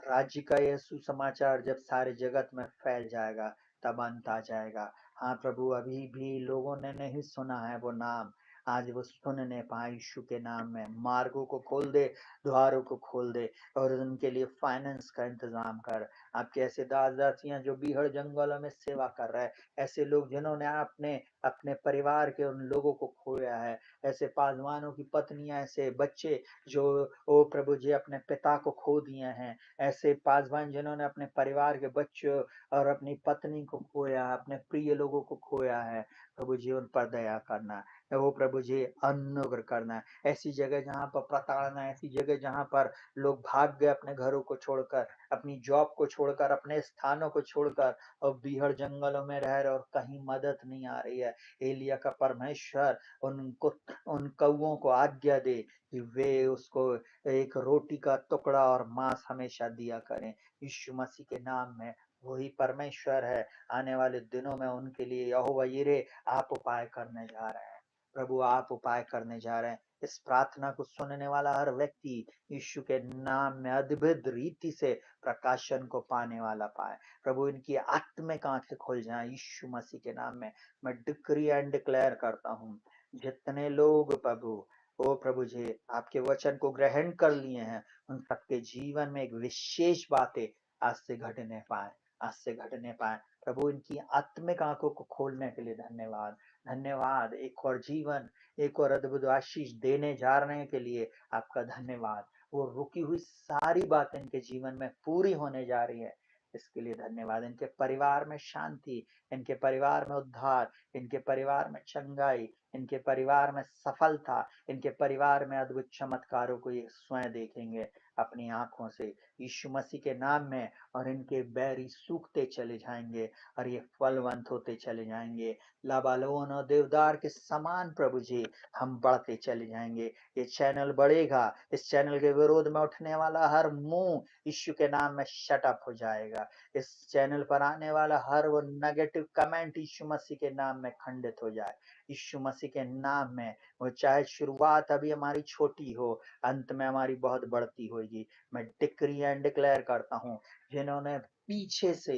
S1: राज्य का यह सुसमाचार जब सारे जगत में फैल जाएगा तब अंत आ जाएगा। हाँ प्रभु, अभी भी लोगों ने नहीं सुना है वो नाम, आज वो सुनने पाए यीशु के नाम में। मार्गों को खोल दे, द्वारों को खोल दे और उनके लिए फाइनेंस का इंतजाम कर। आपके ऐसे दास दासियां जो बीहड़ जंगलों में सेवा कर रहे हैं, ऐसे लोग जिन्होंने अपने अपने परिवार के उन लोगों को खोया है, ऐसे पासवानों की पत्नियां, ऐसे बच्चे जो ओ प्रभु जी अपने पिता को खो दिए हैं, ऐसे पासवान जिन्होंने अपने परिवार के बच्चों और अपनी पत्नी को खोया, अपने प्रिय लोगों को खोया है, प्रभु जी उन पर दया करना। वो प्रभु जी अनुग्रह करना। ऐसी जगह जहाँ पर प्रताड़ना, ऐसी जगह जहाँ पर लोग भाग गए अपने घरों को छोड़कर, अपनी जॉब को छोड़कर, अपने स्थानों को छोड़कर और बीहड़ जंगलों में रह रहे और कहीं मदद नहीं आ रही है। एलिया का परमेश्वर उनको, उन कौओं को आज्ञा दे कि वे उसको एक रोटी का टुकड़ा और मांस हमेशा दिया करें। यीशु मसीह के नाम में वही परमेश्वर है। आने वाले दिनों में उनके लिए यहोवा यिरे आप उपाय करने जा रहे हैं। प्रभु आप उपाय करने जा रहे हैं। इस प्रार्थना को सुनने वाला हर व्यक्ति यीशु के नाम में अद्भुत रीति से प्रकाशन को पाने वाला पाए। प्रभु इनकी आत्मिक आंखें खुल जाएं यीशु मसीह के नाम में। मैं डिक्री एंड डिक्लेयर करता हूँ, जितने लोग प्रभु ओ प्रभु जी आपके वचन को ग्रहण कर लिए हैं, उन सबके जीवन में एक विशेष बातें आज से घटने पाए, आज से घटने पाए। प्रभु इनकी आत्मिक आंखों को खोलने के लिए धन्यवाद। धन्यवाद। एक और जीवन, एक और अद्भुत आशीष देने जा रहे के लिए आपका धन्यवाद। वो रुकी हुई सारी बातें इनके जीवन में पूरी होने जा रही है, इसके लिए धन्यवाद। इनके परिवार में शांति, इनके परिवार में उद्धार, इनके परिवार में चंगाई, इनके परिवार में सफलता, इनके परिवार में अद्भुत चमत्कारों को ये स्वयं देखेंगे अपनी आंखों से यीशु मसीह के नाम में। और इनके बैरी सूखते चले जाएंगे और ये फलवंत होते चले जाएंगे। लाबालोन और देवदार के समान प्रभु जी हम बढ़ते चले जाएंगे। ये चैनल बढ़ेगा, इस चैनल के विरोध में उठने वाला हर मुंह यीशु के नाम में शट अप हो जाएगा। इस चैनल पर आने वाला हर वो नेगेटिव कमेंट यीशु मसीह के नाम में खंडित हो जाए। यीशु मसीह के नाम में वो चाहे शुरुआत अभी हमारी छोटी हो, अंत में हमारी बहुत बढ़ती होगी। मैं डिक्री एंड डिक्लेयर करता हूँ, जिन्होंने पीछे से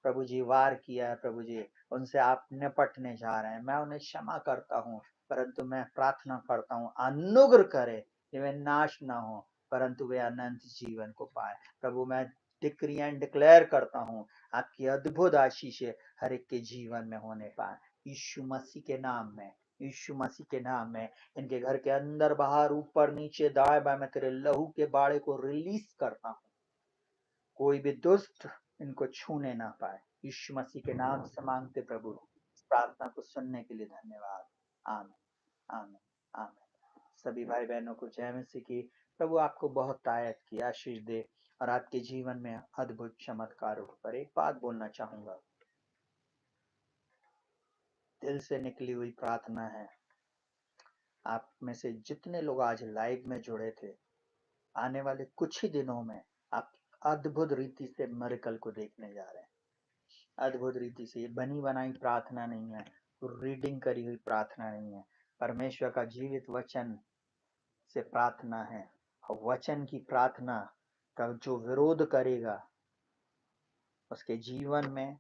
S1: प्रभु जी वार किया है, प्रभु जी उनसे आप निपटने जा रहे हैं। मैं उन्हें क्षमा करता हूँ, परंतु मैं प्रार्थना करता हूँ अनुग्रह करे कि वे नाश ना हो, परंतु वे अनंत जीवन को पाए। प्रभु मैं डिक्री एंड डिक्लेयर करता हूँ, आपकी अद्भुत आशीष हर एक के जीवन में होने पाए यीशु मसीह के नाम में। यीशु मसीह के नाम में इनके घर के अंदर बाहर ऊपर नीचे दाएं बाएं मैं तेरे लहू के बाड़े को रिलीज करता हूँ। कोई भी दुष्ट इनको छूने ना पाए। यीशु मसीह के नाम से मांगते प्रभु, इस प्रार्थना को सुनने के लिए धन्यवाद। आमीन, आमीन, आमीन। सभी भाई बहनों को जय मसीह की। प्रभु आपको बहुत तायत की आशीष दे और आपके जीवन में अद्भुत चमत्कारों पर एक बात बोलना चाहूंगा, दिल से निकली हुई प्रार्थना है। आप में से जितने लोग आज लाइव में जुड़े थे, आने वाले कुछ ही दिनों में आप अद्भुत रीति से मिरेकल को देखने जा रहे हैं। अद्भुत रीति से, ये बनी बनाई प्रार्थना नहीं है, रीडिंग करी हुई प्रार्थना नहीं है, परमेश्वर का जीवित वचन से प्रार्थना है। और वचन की प्रार्थना का जो विरोध करेगा उसके जीवन में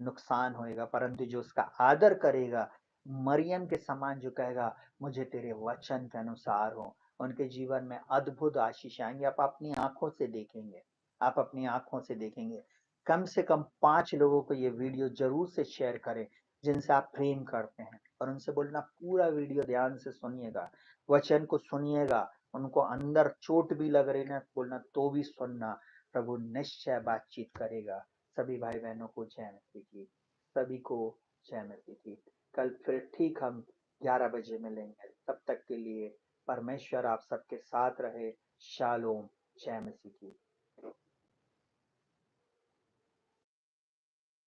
S1: नुकसान होएगा, परंतु जो उसका आदर करेगा, मरियम के समान जो कहेगा मुझे तेरे वचन के अनुसार हो, उनके जीवन में अद्भुत आशीष आएंगे। आप अपनी आंखों से देखेंगे, आप अपनी आंखों से देखेंगे। कम से कम 5 लोगों को ये वीडियो जरूर से शेयर करें जिनसे आप प्रेम करते हैं, और उनसे बोलना पूरा वीडियो ध्यान से सुनिएगा, वचन को सुनिएगा। उनको अंदर चोट भी लग रही ना, बोलना तो भी सुनना, प्रभु निश्चय बातचीत करेगा। सभी भाई बहनों को जय मसीह की, सभी को जय मसीह की। कल फिर ठीक हम 11 बजे मिलेंगे, तब तक के लिए परमेश्वर आप सबके साथ रहे। शालोम, जय मसीह की।